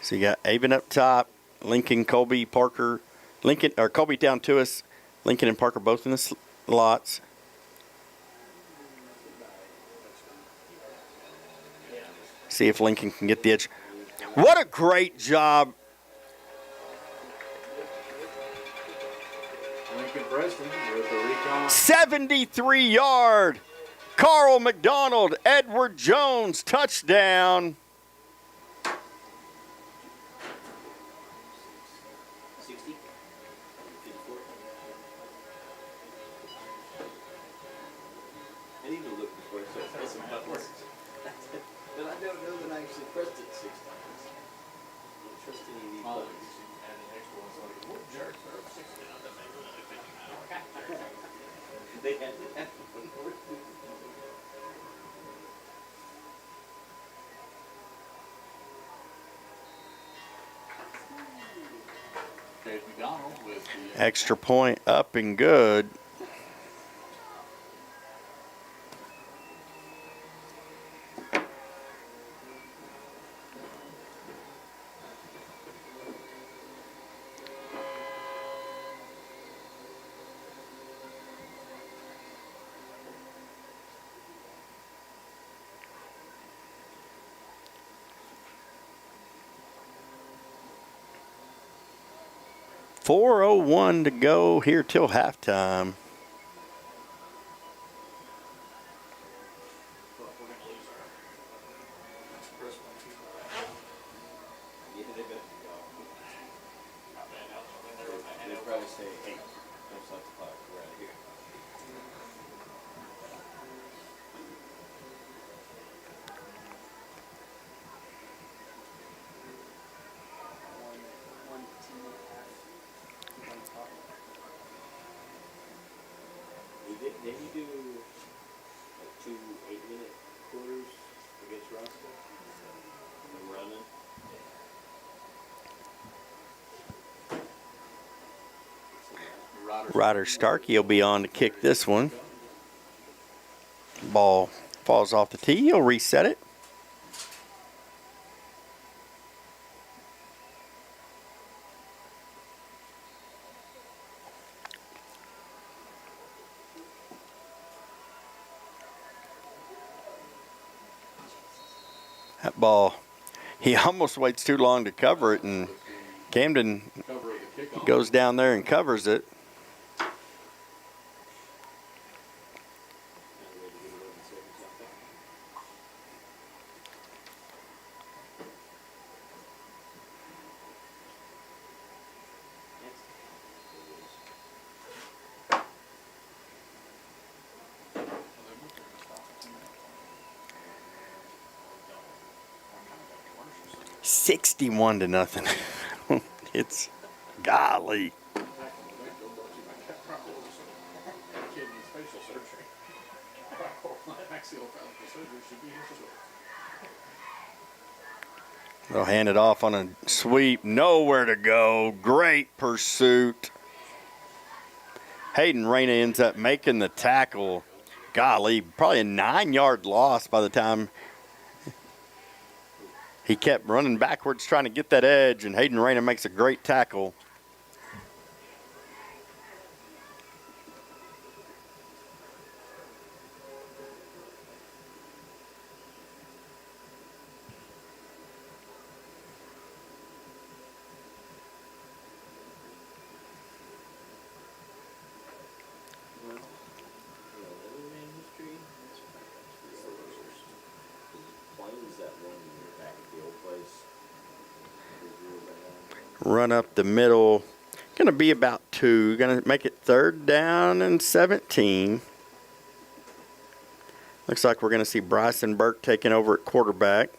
So you got Avon up top, Lincoln, Colby, Parker, Lincoln, or Colby down to us, Lincoln and Parker both in the slots. See if Lincoln can get the edge. What a great job. Lincoln Preston with the recon. 73-yard. Carl McDonald, Edward Jones, touchdown. 60? 54? I need to look before I start pressing buttons. But I don't know that I actually pressed it 6 times. I don't trust any of these Oh, buttons. you see, add the next one, so like, what jerk, they're up 60 now, that makes another 50 now. They had to have one. Dave McDonald with the Extra point up and good. .401 to go here till halftime. Yeah, they better go. They'll probably say, hey, don't stop the clock, we're out of here. Did you do like 2 8-minute quarters against Roscoe? And running? Ryder Starkey will be on to kick this one. Ball falls off the tee. He'll reset it. That ball, he almost waits too long to cover it, and Camden cover of the kick He off. goes down there and covers it. Well, they moved there to stop at 2 minutes. 61 to nothing. It's golly. Back in the week, go brought to you by Caprock Oils. That kid needs facial surgery. Maxillofacial surgery should be his choice. They'll hand it off on a sweep. Nowhere to go. Great pursuit. Hayden Reyna ends up making the tackle. Golly, probably a 9-yard loss by the time he kept running backwards trying to get that edge, and Hayden Reyna makes a great tackle. Run up the middle. Going to be about 2. Going to make it 3rd down and 17. Looks like we're going to see Bryson Burke taking over at quarterback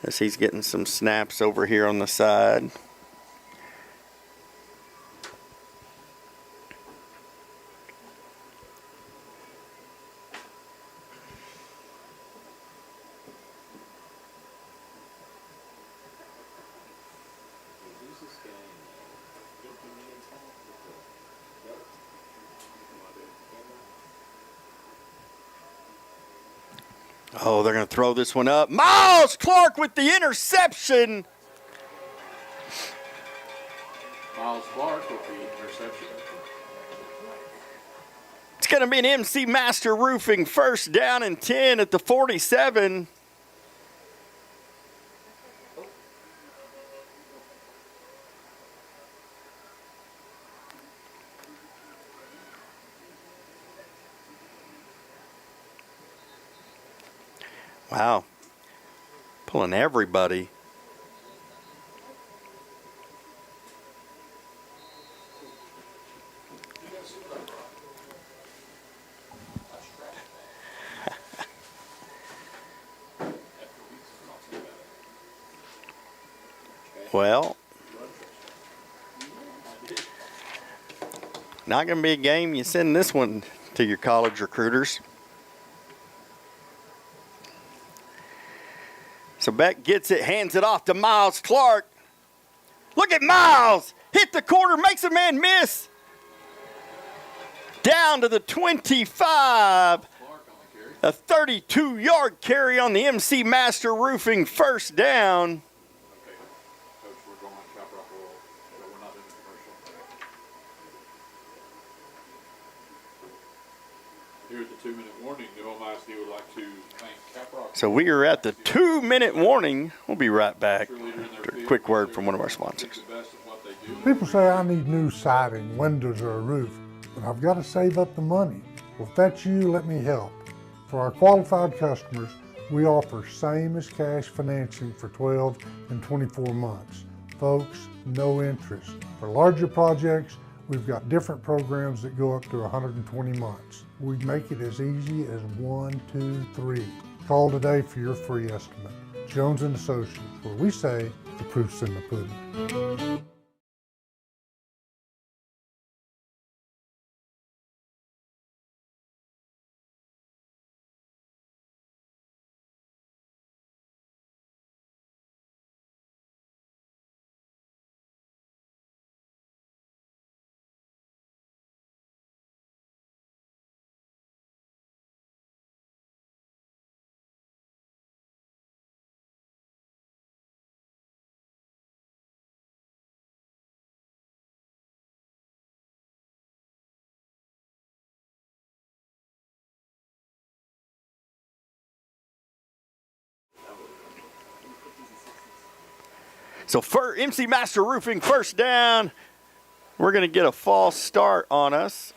as he's getting some snaps over here on the side. Oh, they're going to throw this one up. Miles Clark with the interception. Miles Clark with the interception. It's going to be an MC Master Roofing 1st down and 10 at the 47. Wow. Pulling everybody. Well, not going to be a game you send this one to your college recruiters. So Beck gets it, hands it off to Miles Clark. Look at Miles. Hit the quarter, makes a man miss. Down to the 25. A 32-yard carry on the MC Master Roofing 1st down. Okay, Coach, we're going on Caprock Oil, but we're not in the commercial. Here at the 2-minute warning, the OMISD would like to thank Caprock. So we are at the 2-minute warning. We'll be right back. After a quick word from one of our sponsors. People say I need new siding, windows, or a roof, but I've got to save up the money. Well, if that's you, let me help. For our qualified customers, we offer same as cash financing for 12 and 24 months. Folks, no interest. For larger projects, we've got different programs that go up to 120 months. We make it as easy as 1, 2, 3. Call today for your free estimate. Jones & Associates, where we say the proof's in the pudding. So for MC Master Roofing, first down. We're going to get a false start on us.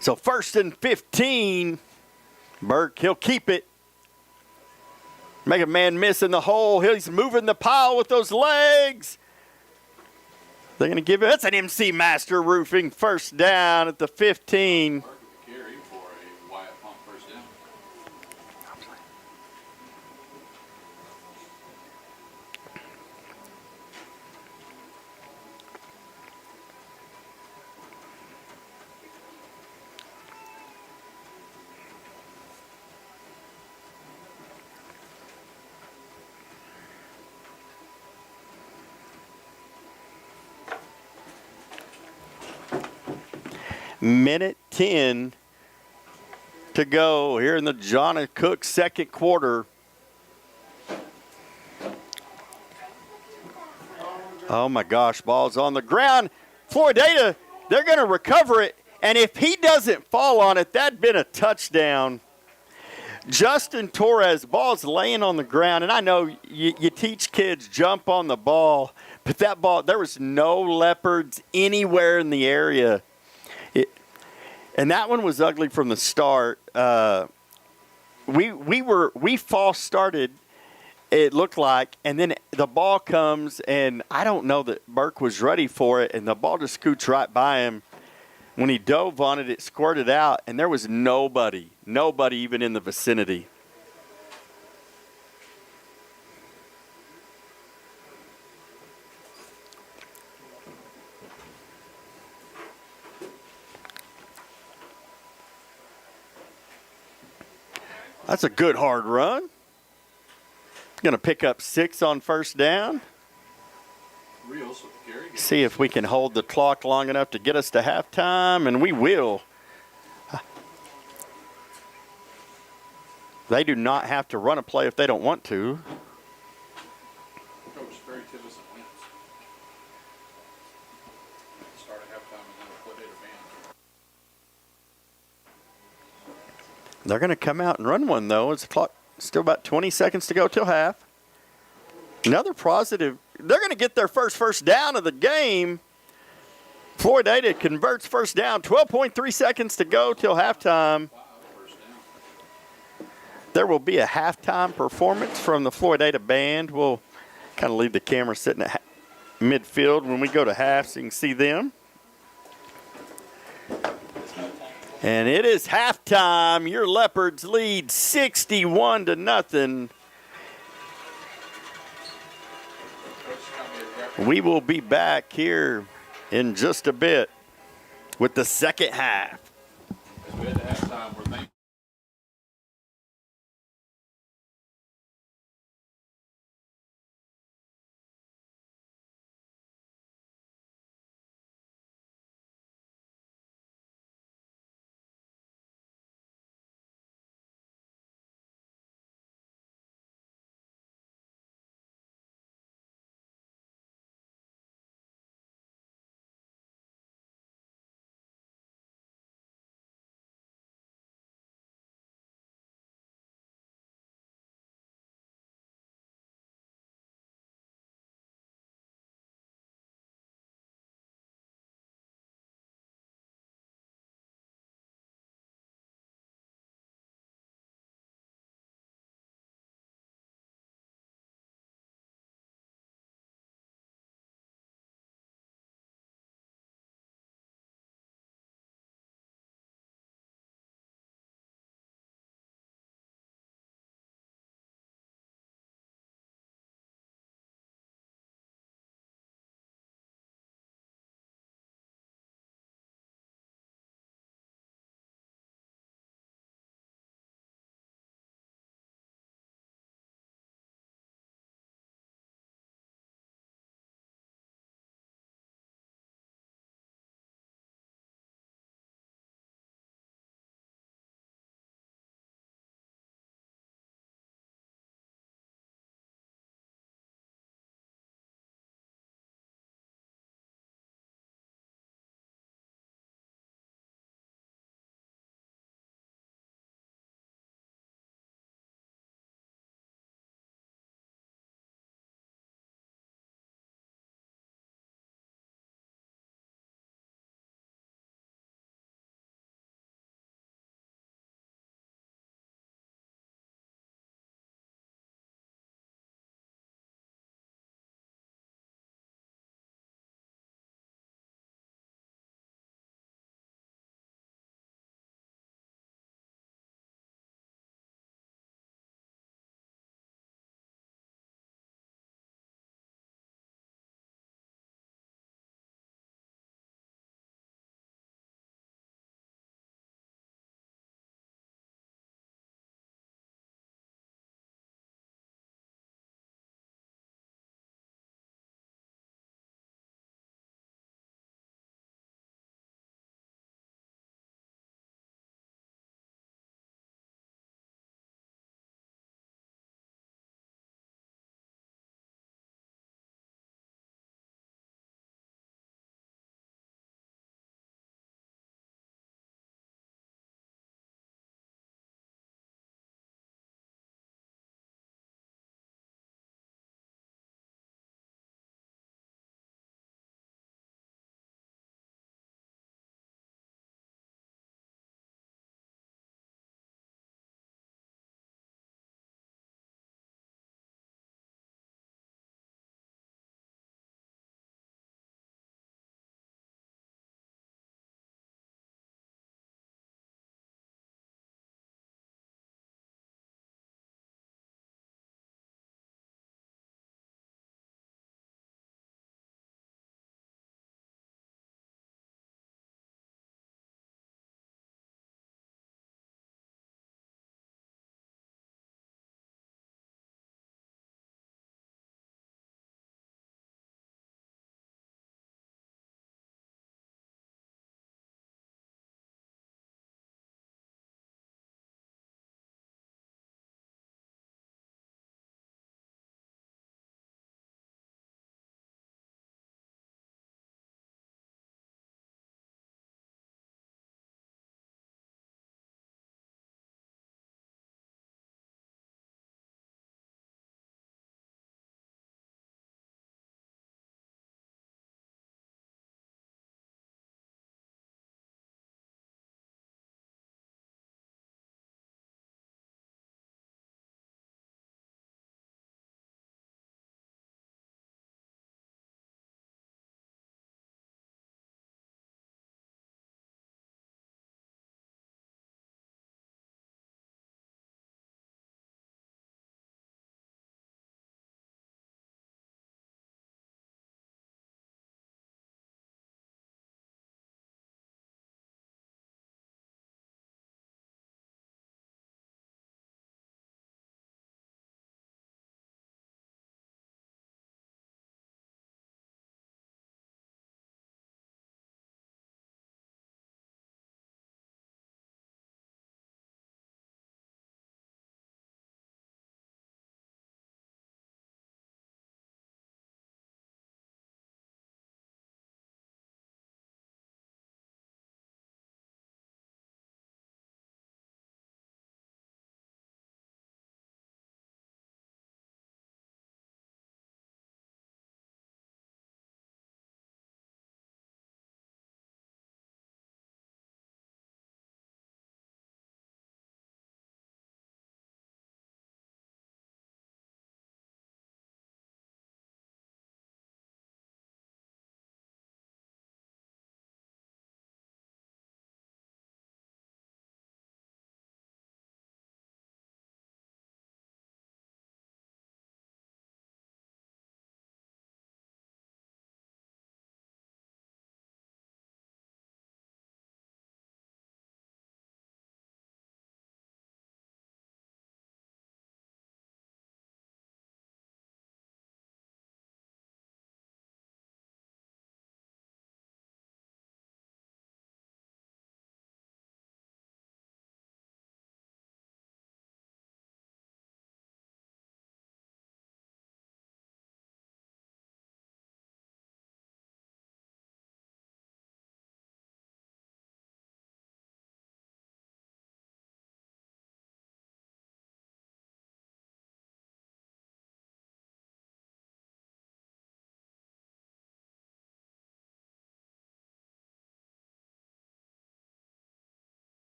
So first and 15. Burke, he'll keep it. Make a man miss in the hole. He's moving the pile with those legs. They're going to give it. That's an MC Master Roofing first down at the 15. Mark with the carry for a Wyatt Pump first down. Minute 10 to go here in the John Cook second quarter. Oh my gosh, ball's on the ground. Floydada, they're going to recover it. And if he doesn't fall on it, that'd been a touchdown. Justin Torres, ball's laying on the ground. And I know you teach kids jump on the ball, but that ball, there was no leopards anywhere in the area. And that one was ugly from the start. We false started, it looked like, and then the ball comes, and I don't know that Burke was ready for it, and the ball just scoots right by him. When he dove on it, it squirted out, and there was nobody even in the vicinity. That's a good hard run. Going to pick up 6 on first down. Rios with the carry. See if we can hold the clock long enough to get us to halftime, and we will. They do not have to run a play if they don't want to. Coach Barry Tivison wins. Start at halftime and then a Floydada band. They're going to come out and run one, though. It's the clock. Still about 20 seconds to go till half. Another positive. They're going to get their first down of the game. Floydada converts first down. 12.3 seconds to go till halftime. There will be a halftime performance from the Floydada band. We'll kind of leave the camera sitting at midfield when we go to half so you can see them. And it is halftime. Your Leopards lead 61-0. We will be back here in just a bit with the second half. As we head to halftime, we're thankful.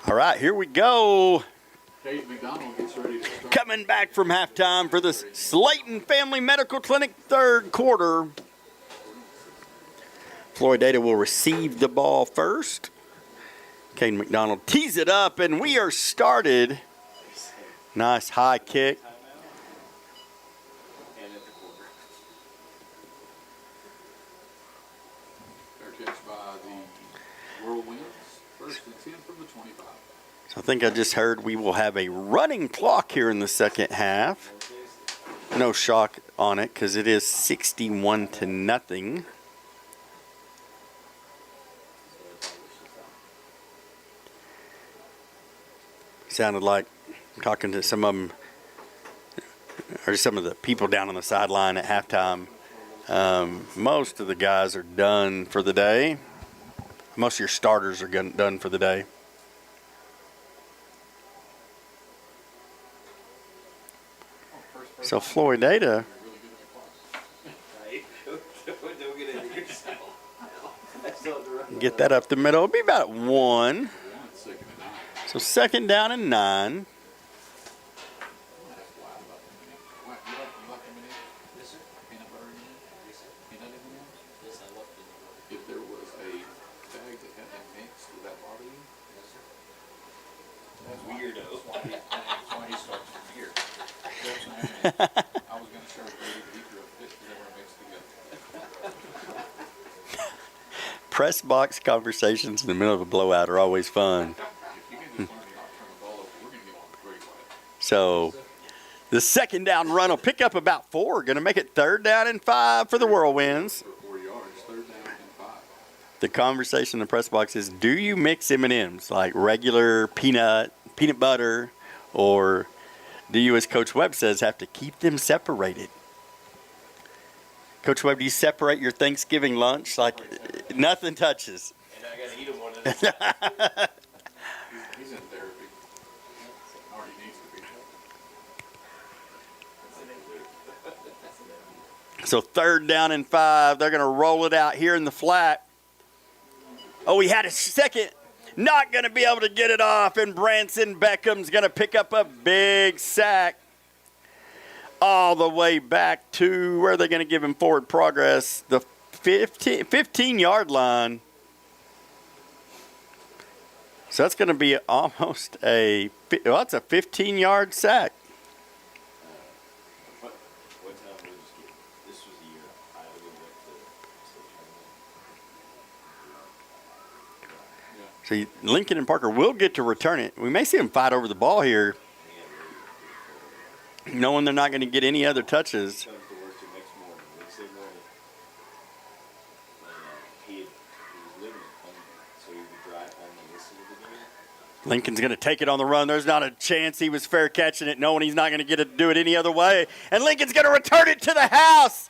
All right, here we go. Kate McDonald gets ready to start. Coming back from halftime for the Slayton Family Medical Clinic third quarter. Floydada will receive the ball first. Caden McDonald tees it up, and we are started. Nice high kick. And at the quarter. Fair catch by the Whirlwinds. First and 10 from the 25. So I think I just heard we will have a running clock here in the second half. No shock on it because it is 61-0. Sounded like talking to some of them, or some of the people down on the sideline at halftime. Most of the guys are done for the day. Most of your starters are done for the day. So Floydada Don't get into yourself. I still have to run. get that up the middle. It'll be about 1. Second and 9. So second down and 9. You like M&M's? Yes, sir. Peanut butter M&M's? Yes, sir. Peanut M&M's? Yes, I love peanut butter. If there was a bag that had them mixed, would that bother you? Yes, sir. That's Weirdo. That's why he starts from here. I was going to share with Brady, but he threw a fit because they were mixed together. Press box conversations in the middle of a blowout are always fun. If you can just learn to not turn the ball over, we're going to get on very quiet. So the second down run will pick up about 4. Going to make it third down and 5 for the Whirlwinds. For 4 yards, third down and 5. The conversation in the press box is, do you mix M&Ms like regular peanut butter, or do you, as Coach Webb says, have to keep them separated? Coach Webb, do you separate your Thanksgiving lunch like nothing touches? And I got to eat them one at a time. He's in therapy. Already needs to be. So third down and 5. They're going to roll it out here in the flat. Oh, he had a second. Not going to be able to get it off, and Branson Beckham's going to pick up a big sack all the way back to where they're going to give him forward progress, the 15-yard line. So that's going to be almost it's a 15-yard sack. What time was this? Was the year I went to state tournament. So Lincoln and Parker will get to return it. We may see them fight over the ball here, knowing they're not going to get any other touches. Comes to work the next morning, Wednesday morning. And he was living in Columbia, so he would drive home and listen to the game. Lincoln's going to take it on the run. There's not a chance he was fair catching it, knowing he's not going to get to do it any other way. And Lincoln's going to return it to the house.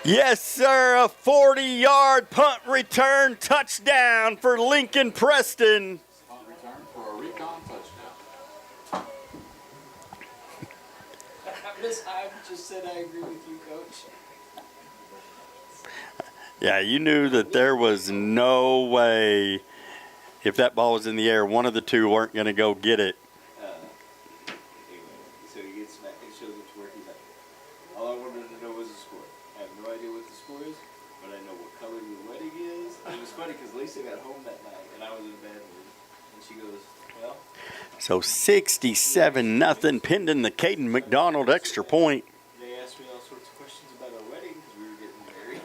Yes, sir, a 40-yard punt return touchdown for Lincoln Preston. Punt return for a recon touchdown. I just said I agree with you, Coach. Yeah, you knew that there was no way, if that ball was in the air, one of the two weren't going to go get it. Anyway, so he gets back and shows it to where he's like, all I wanted to know was the score. I have no idea what the score is, but I know what color your wedding is. And it was funny because Lisa got home that night and I was in bed and she goes, well. So 67-0, pinned in the Caden McDonald extra point. They asked me all sorts of questions about our wedding because we were getting married.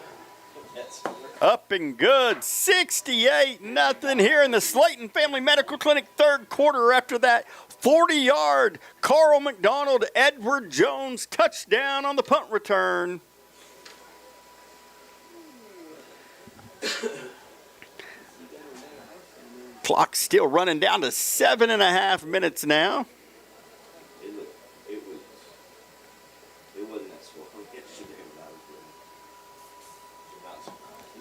That's Up and good, 68-0 here in the Slayton Family Medical Clinic third quarter after that 40-yard Carl McDonald, Edward Jones touchdown on the punt return. Clock still running down to 7.5 minutes now. It wasn't that swollen yesterday when I was with him. Not surprised.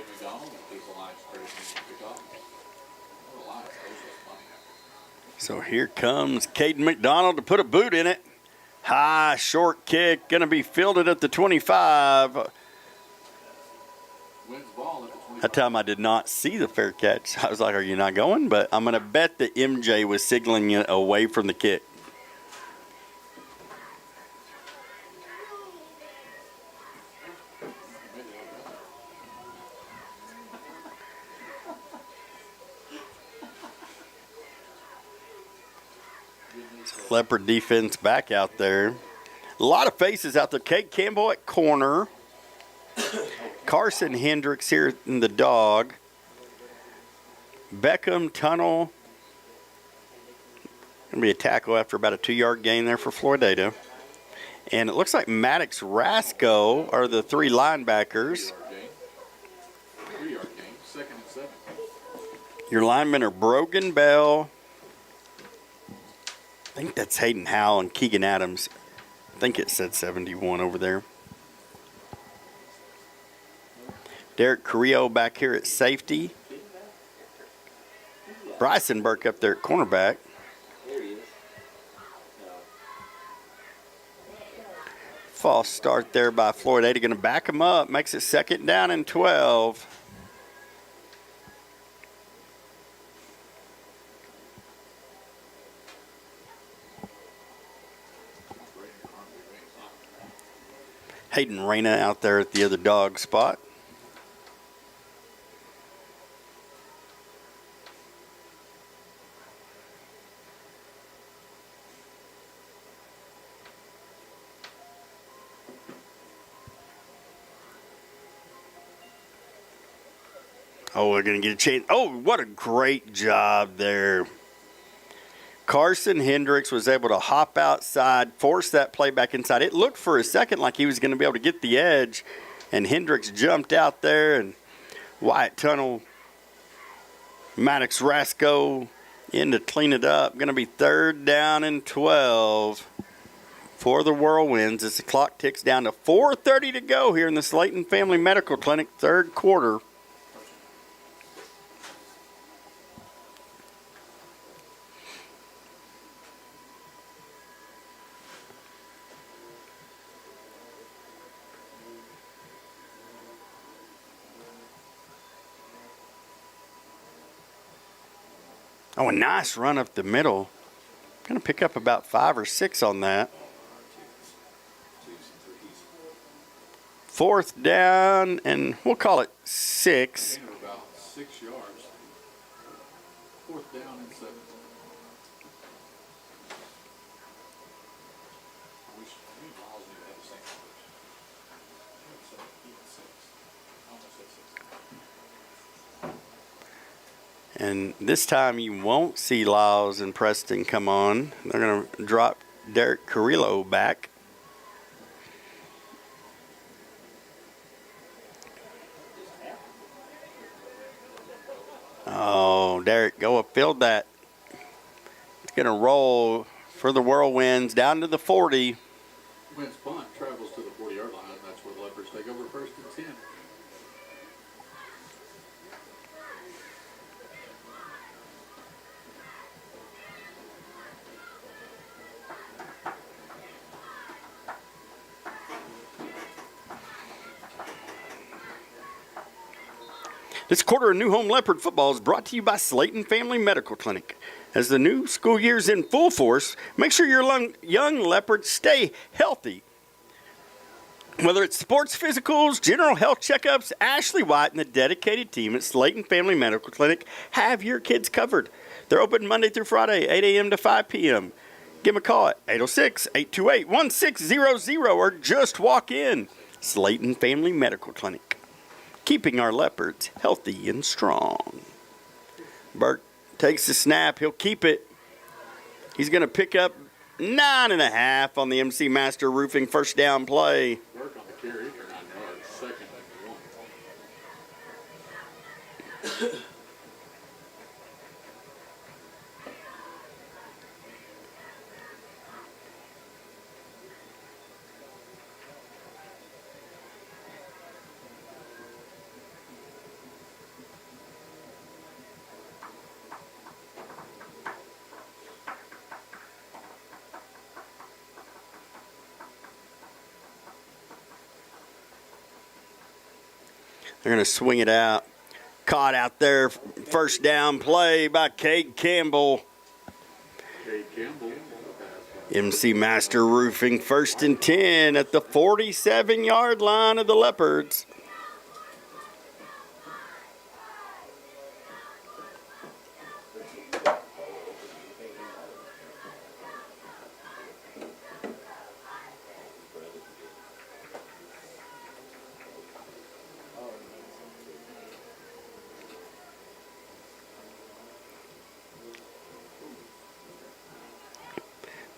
Cade McDonald and his Alliance Credit Union pick off. What Alliance owes us money after. So here comes Caden McDonald to put a boot in it. High, short kick, going to be fielded at the 25. Wins ball at the 25. That time I did not see the fair catch. I was like, are you not going? But I'm going to bet that MJ was signaling it away from the kick. Leopard defense back out there. A lot of faces out there. Kate Campbell at corner. Carson Hendricks here in the dog. Beckham, Tunnel. Going to be a tackle after about a 2-yard gain there for Floydada. And it looks like Maddox Rasco are the 3 linebackers. 3-yard gain, 2nd and 7. Your linemen are Brogan Bell. I think that's Hayden Howell and Keegan Adams. I think it said 71 over there. Derek Carrillo back here at safety. Bryson Burke up there at cornerback. False start there by Floydada. Going to back him up. Makes it 2nd down and 12. Hayden Reyna out there at the other dog spot. Oh, we're going to get a chance. Oh, what a great job there. Carson Hendricks was able to hop outside, force that play back inside. It looked for a second like he was going to be able to get the edge, and Hendricks jumped out there, and Wyatt Tunnel, Maddox Rasco in to clean it up. Going to be 3rd down and 12 for the Whirlwinds as the clock ticks down to 4:30 to go here in the Slayton Family Medical Clinic 3rd quarter. Oh, a nice run up the middle. Going to pick up about 5 or 6 on that. 4th down, and we'll call it 6. Gain of about 6 yards. 4th down and 7. We need Miles to have the same numbers. Even 6. Almost at 6. And this time you won't see Lyles and Preston come on. They're going to drop Derek Carrillo back. Oh, Derek, go up, field that. It's going to roll for the Whirlwinds down to the 40. Wins punt, travels to the 40-yard line, and that's where the Leopards take over 1st and 10. This quarter of New Home Leopard football is brought to you by Slayton Family Medical Clinic. As the new school year is in full force, make sure your young leopards stay healthy. Whether it's sports physicals, general health checkups, Ashley White and the dedicated team at Slayton Family Medical Clinic have your kids covered. They're open Monday through Friday, 8 a.m. to 5 p.m. Give them a call at 806-828-1600 or just walk in. Slayton Family Medical Clinic. Keeping our leopards healthy and strong. Burke takes the snap. He'll keep it. He's going to pick up 9.5 on the MC Master Roofing 1st down play. Work on the carry for 9 yards, 2nd and 1. They're going to swing it out. Caught out there. First down play by Cade Campbell. Cade Campbell. MC Master Roofing 1st and 10 at the 47-yard line of the Leopards.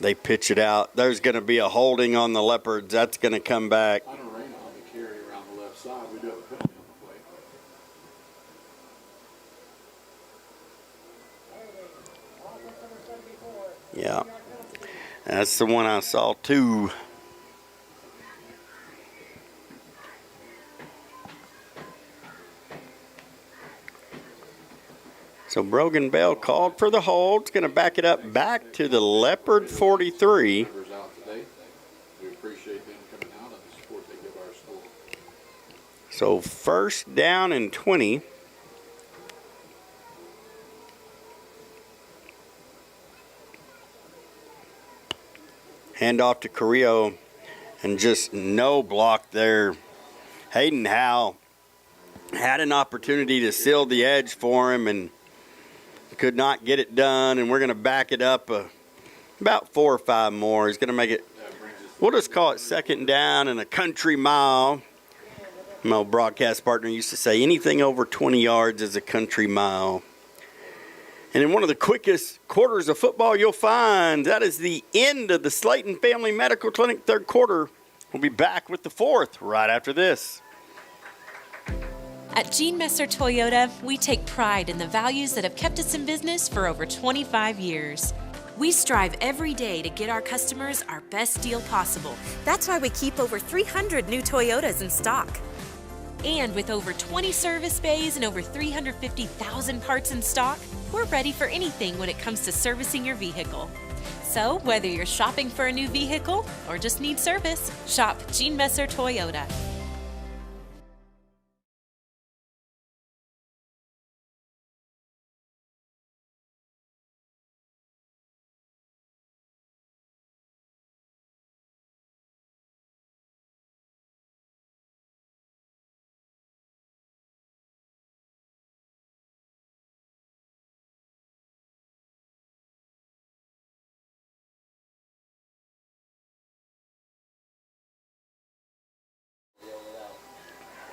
They pitch it out. There's going to be a holding on the Leopards. That's going to come back. On a rain on the carry around the left side, we do have a penalty on the play. Yeah. That's the one I saw too. So Brogan Bell called for the hold. It's going to back it up back to the Leopard 43. Members out today. We appreciate them coming out and the support they give our school. So 1st down and 20. Hand off to Carrillo, and just no block there. Hayden Howe had an opportunity to seal the edge for him and could not get it done, and we're going to back it up about 4 or 5 more. He's going to make it, we'll just call it 2nd down and a country mile. My old broadcast partner used to say anything over 20 yards is a country mile. And in one of the quickest quarters of football you'll find, that is the end of the Slayton Family Medical Clinic 3rd quarter. We'll be back with the 4th right after this. At Gene Messer Toyota, we take pride in the values that have kept us in business for over 25 years. We strive every day to get our customers our best deal possible. That's why we keep over 300 new Toyotas in stock. And with over 20 service bays and over 350,000 parts in stock, we're ready for anything when it comes to servicing your vehicle. So, whether you're shopping for a new vehicle or just need service, shop Gene Messer Toyota.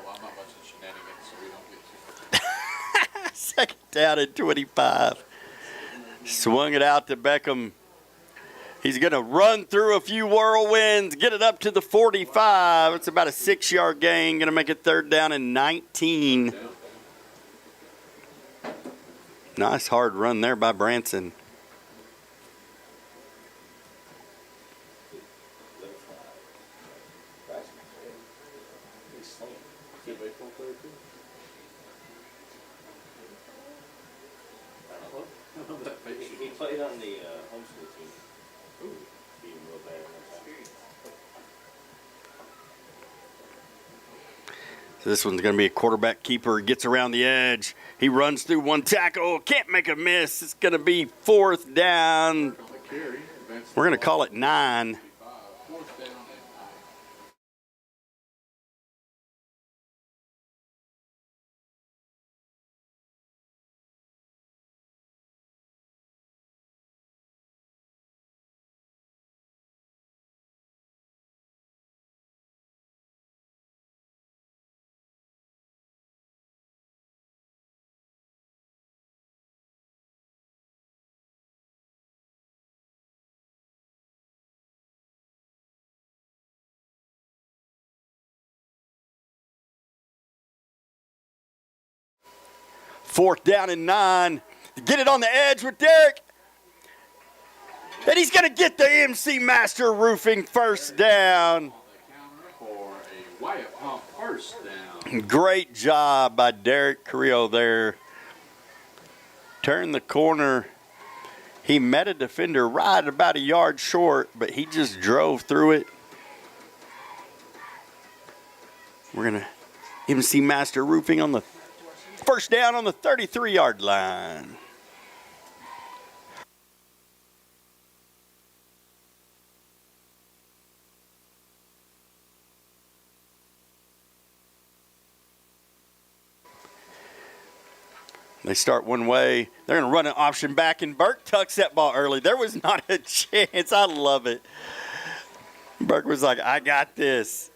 Well, I'm not much in shenanigans, so we don't get to. 2nd down and 25. Swung it out to Beckham. He's going to run through a few whirlwinds, get it up to the 45. It's about a 6-yard gain. Going to make it 3rd down and 19. Nice hard run there by Branson. He played on the homeschool team. Ooh, beat him real bad. So this one's going to be a quarterback keeper. Gets around the edge. He runs through one tackle. Can't make a miss. It's going to be 4th down. We're going to call it 9. 4th down and 9. Fourth down and 9. Get it on the edge with Derek. And he's going to get the MC Master Roofing first down. For a Wyatt Pump first down. Great job by Derek Carrillo there. Turned the corner. He met a defender right about a yard short, but he just drove through it. We're going to MC Master Roofing on the first down on the 33-yard line. They start one way. They're going to run an option back, and Burke tucks that ball early. There was not a chance. I love it. Burke was like, I got this.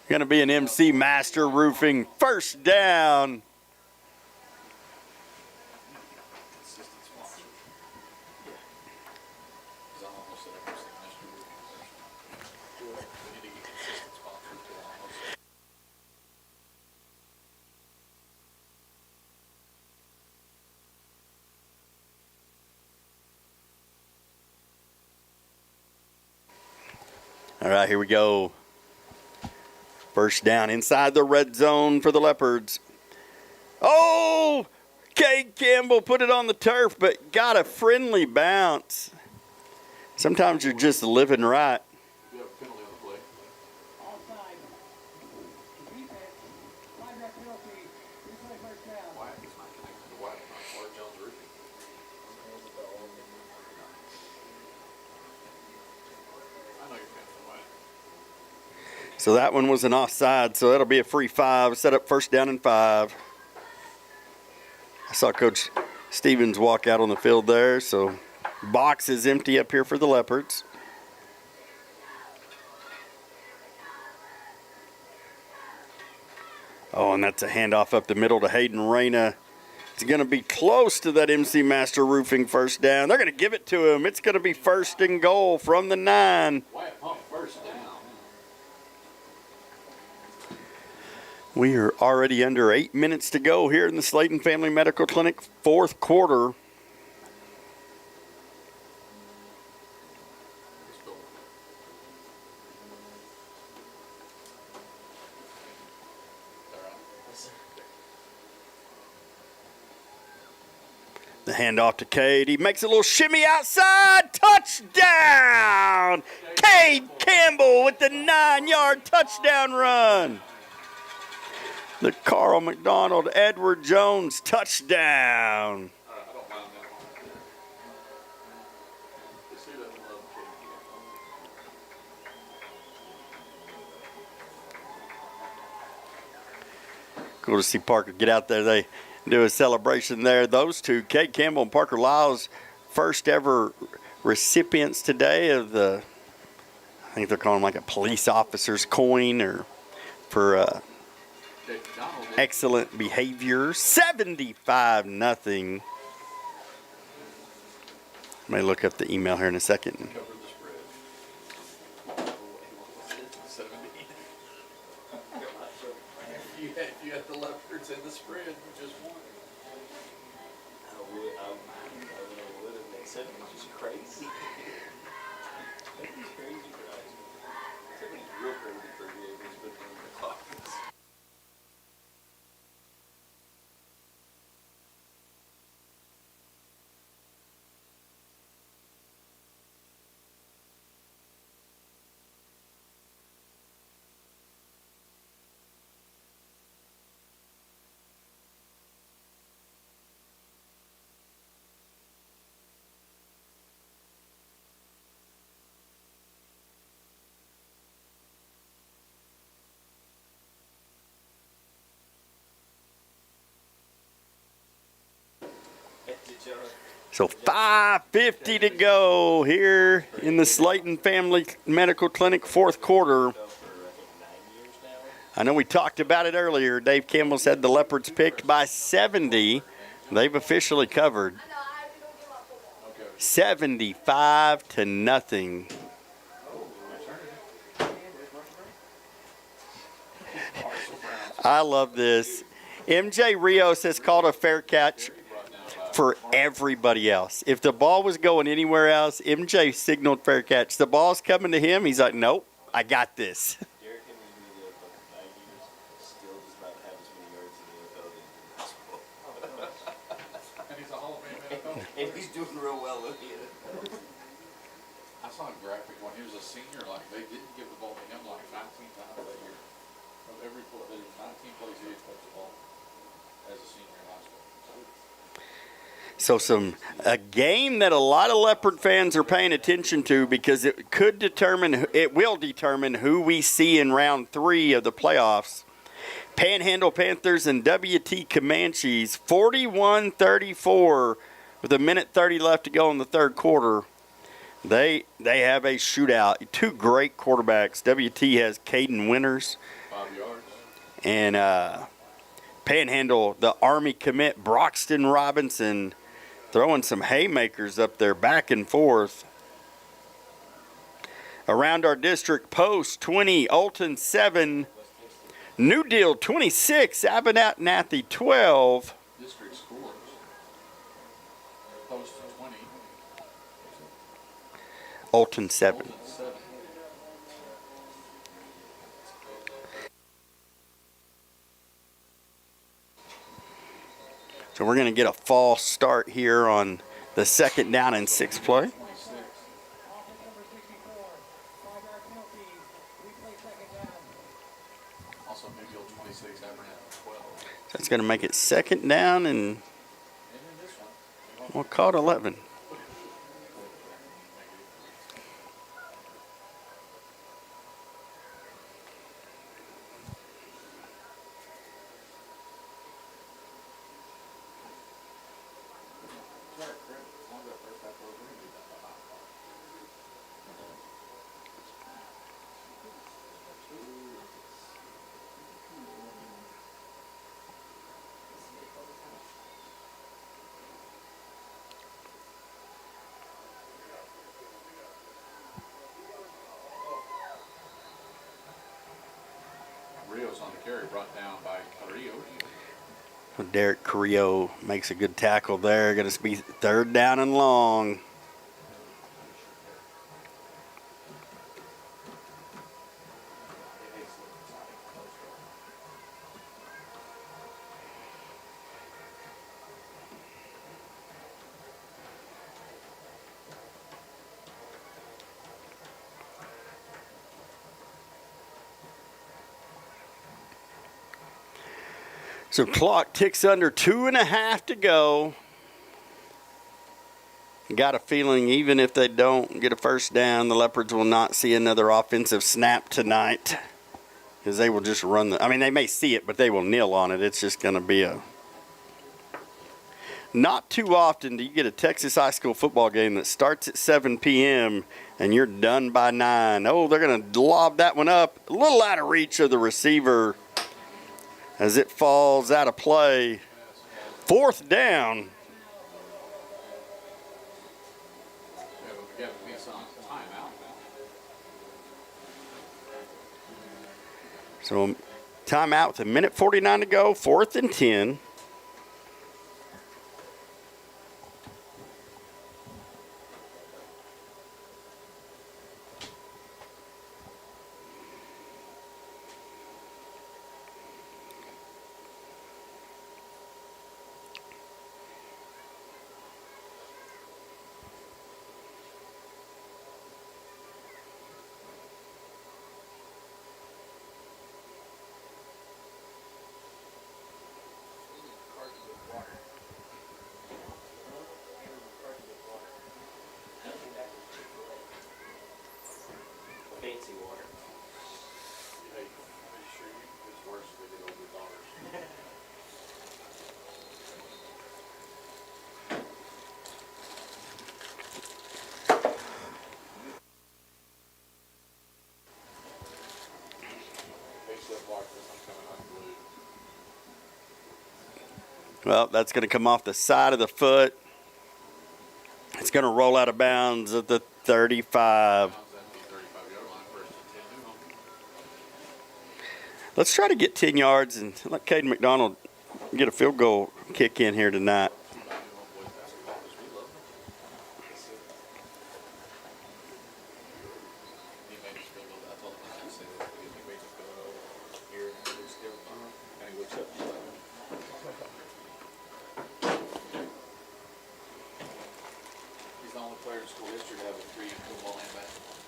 Going to be an MC Master Roofing first down. Consistent sponsor. Because I'm almost at every semester with we need to get consistent sponsors to almost. All right, here we go. First down inside the red zone for the Leopards. Oh, Cade Campbell put it on the turf, but got a friendly bounce. Sometimes you're just living right. We have a penalty on the play. Wyatt is not connected to Wyatt, not Clark Jones Roofing. I know you're paying for Wyatt. So that one was an offside, so that'll be a free 5. Set up first down and 5. I saw Coach Stevens walk out on the field there, so box is empty up here for the Leopards. Oh, and that's a handoff up the middle to Hayden Reyna. It's going to be close to that MC Master Roofing first down. They're going to give it to him. It's going to be first and goal from the 9. Wyatt Pump first down. We are already under 8 minutes to go here in the Slayton Family Medical Clinic fourth quarter. The handoff to Cade. He makes a little shimmy outside. Touchdown! Cade Campbell with the 9-yard touchdown run. The Carl McDonald Edward Jones touchdown. I don't mind that one. This dude doesn't love Cool to see Parker get out there. They do a celebration there. Those two, Cade Campbell and Parker Lyles, first ever recipients today of the, I think they're calling like a police officer's coin or for excellent behavior. 75-0. May look up the email here in a second. cover the spread. 70. If you had the Leopards in the spread, you just won. I would have said it was just crazy. That was crazy for us. That was real crazy for the Eagles, but the Clockers. So 5:50 to go here in the Slayton Family Medical Clinic fourth quarter. I know we talked about it earlier. Dave Campbell said the Leopards picked by 70. They've officially covered. 75-0. I love this. MJ Rios has called a fair catch for everybody else. If the ball was going anywhere else, MJ signaled fair catch. The ball's coming to him. He's like, nope, I got this. Derrick Henry in the 90s still does not have as many yards in the NFL than basketball. And he's a Hall of Fame NFL. And he's doing real well in the NFL. I saw a graphic when he was a senior, like they didn't give the ball to him like 19 times that year. every 19 plays he touched the ball as a senior in high school. So a game that a lot of Leopard fans are paying attention to because it will determine who we see in round 3 of the playoffs. Panhandle Panthers and WT Comanches, 41-34 with a minute 30 left to go in the third quarter. They have a shootout. Two great quarterbacks. WT has Caden Winters. 5 yards. And Panhandle, the Army commit Broxton Robinson, throwing some haymakers up there back and forth. Around our district, Post 20, Alton 7, New Deal 26, Abernathy 12. District scores. Post 20. Alton 7. Alton 7. So we're going to get a false start here on the 2nd down and 6 play. Also, New Deal 26, Abernathy 12. That's going to make it 2nd down, and And then this one. we'll call it 11. Rios on the carry, brought down by Carrillo. Derek Carrillo makes a good tackle there. Going to be 3rd down and long. So clock ticks under 2.5 to go. Got a feeling even if they don't get a first down, the Leopards will not see another offensive snap tonight. Because they will just run I mean, they may see it, but they will kneel on it. It's just going to be Not too often do you get a Texas high school football game that starts at 7 p.m. and you're done by 9. Oh, they're going to lob that one up a little out of reach of the receiver as it falls out of play. 4th down. Yeah, but we got to be some timeout now. So timeout with 1:49 to go, 4th and 10. Fancy water. Hey, make sure it's worse if they get older daughters. Well, that's going to come off the side of the foot. It's going to roll out of bounds at the 35. Let's try to get 10 yards and let Caden McDonald get a field goal kick in here tonight. He's the only player in school history to have a 3 football and basketball.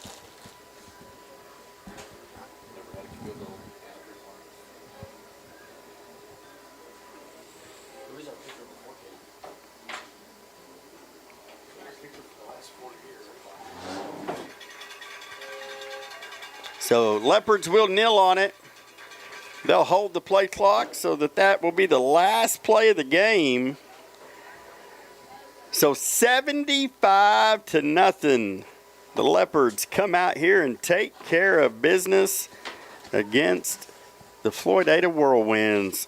Never had a field goal and a 3-pointer. So Leopards will kneel on it. They'll hold the play clock so that will be the last play of the game. So 75-0. The Leopards come out here and take care of business against the Floydada Whirlwinds.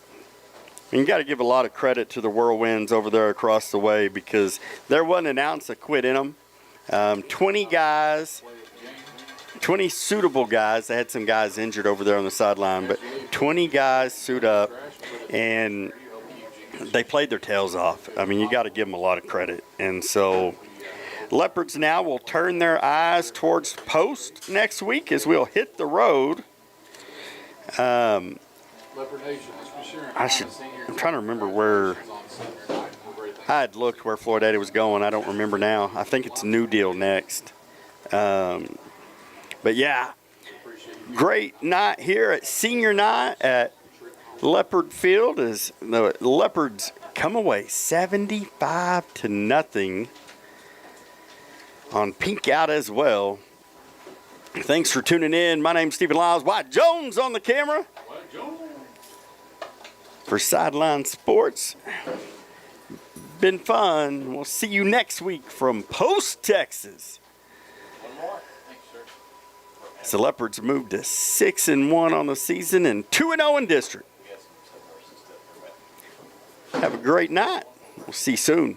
And you got to give a lot of credit to the Whirlwinds over there across the way because there wasn't an ounce of quit in them. 20 guys, 20 suitable guys. They had some guys injured over there on the sideline, but 20 guys suit up, and they played their tails off. I mean, you got to give them a lot of credit. And so Leopards now will turn their eyes towards Post next week as we'll hit the road. Leopard Nation, let's be sure. I'm trying to remember where I had looked where Floydada was going. I don't remember now. I think it's New Deal next. But yeah, great night here at senior night at Leopard Field as the Leopards come away 75-0 on Pink Out as well. Thanks for tuning in. My name's Stephen Lyles. White Jones on the camera for Sideline Sports. Been fun. We'll see you next week from Post, Texas. So Leopards moved to 6-1 on the season and 2-0 in district. Have a great night. We'll see you soon.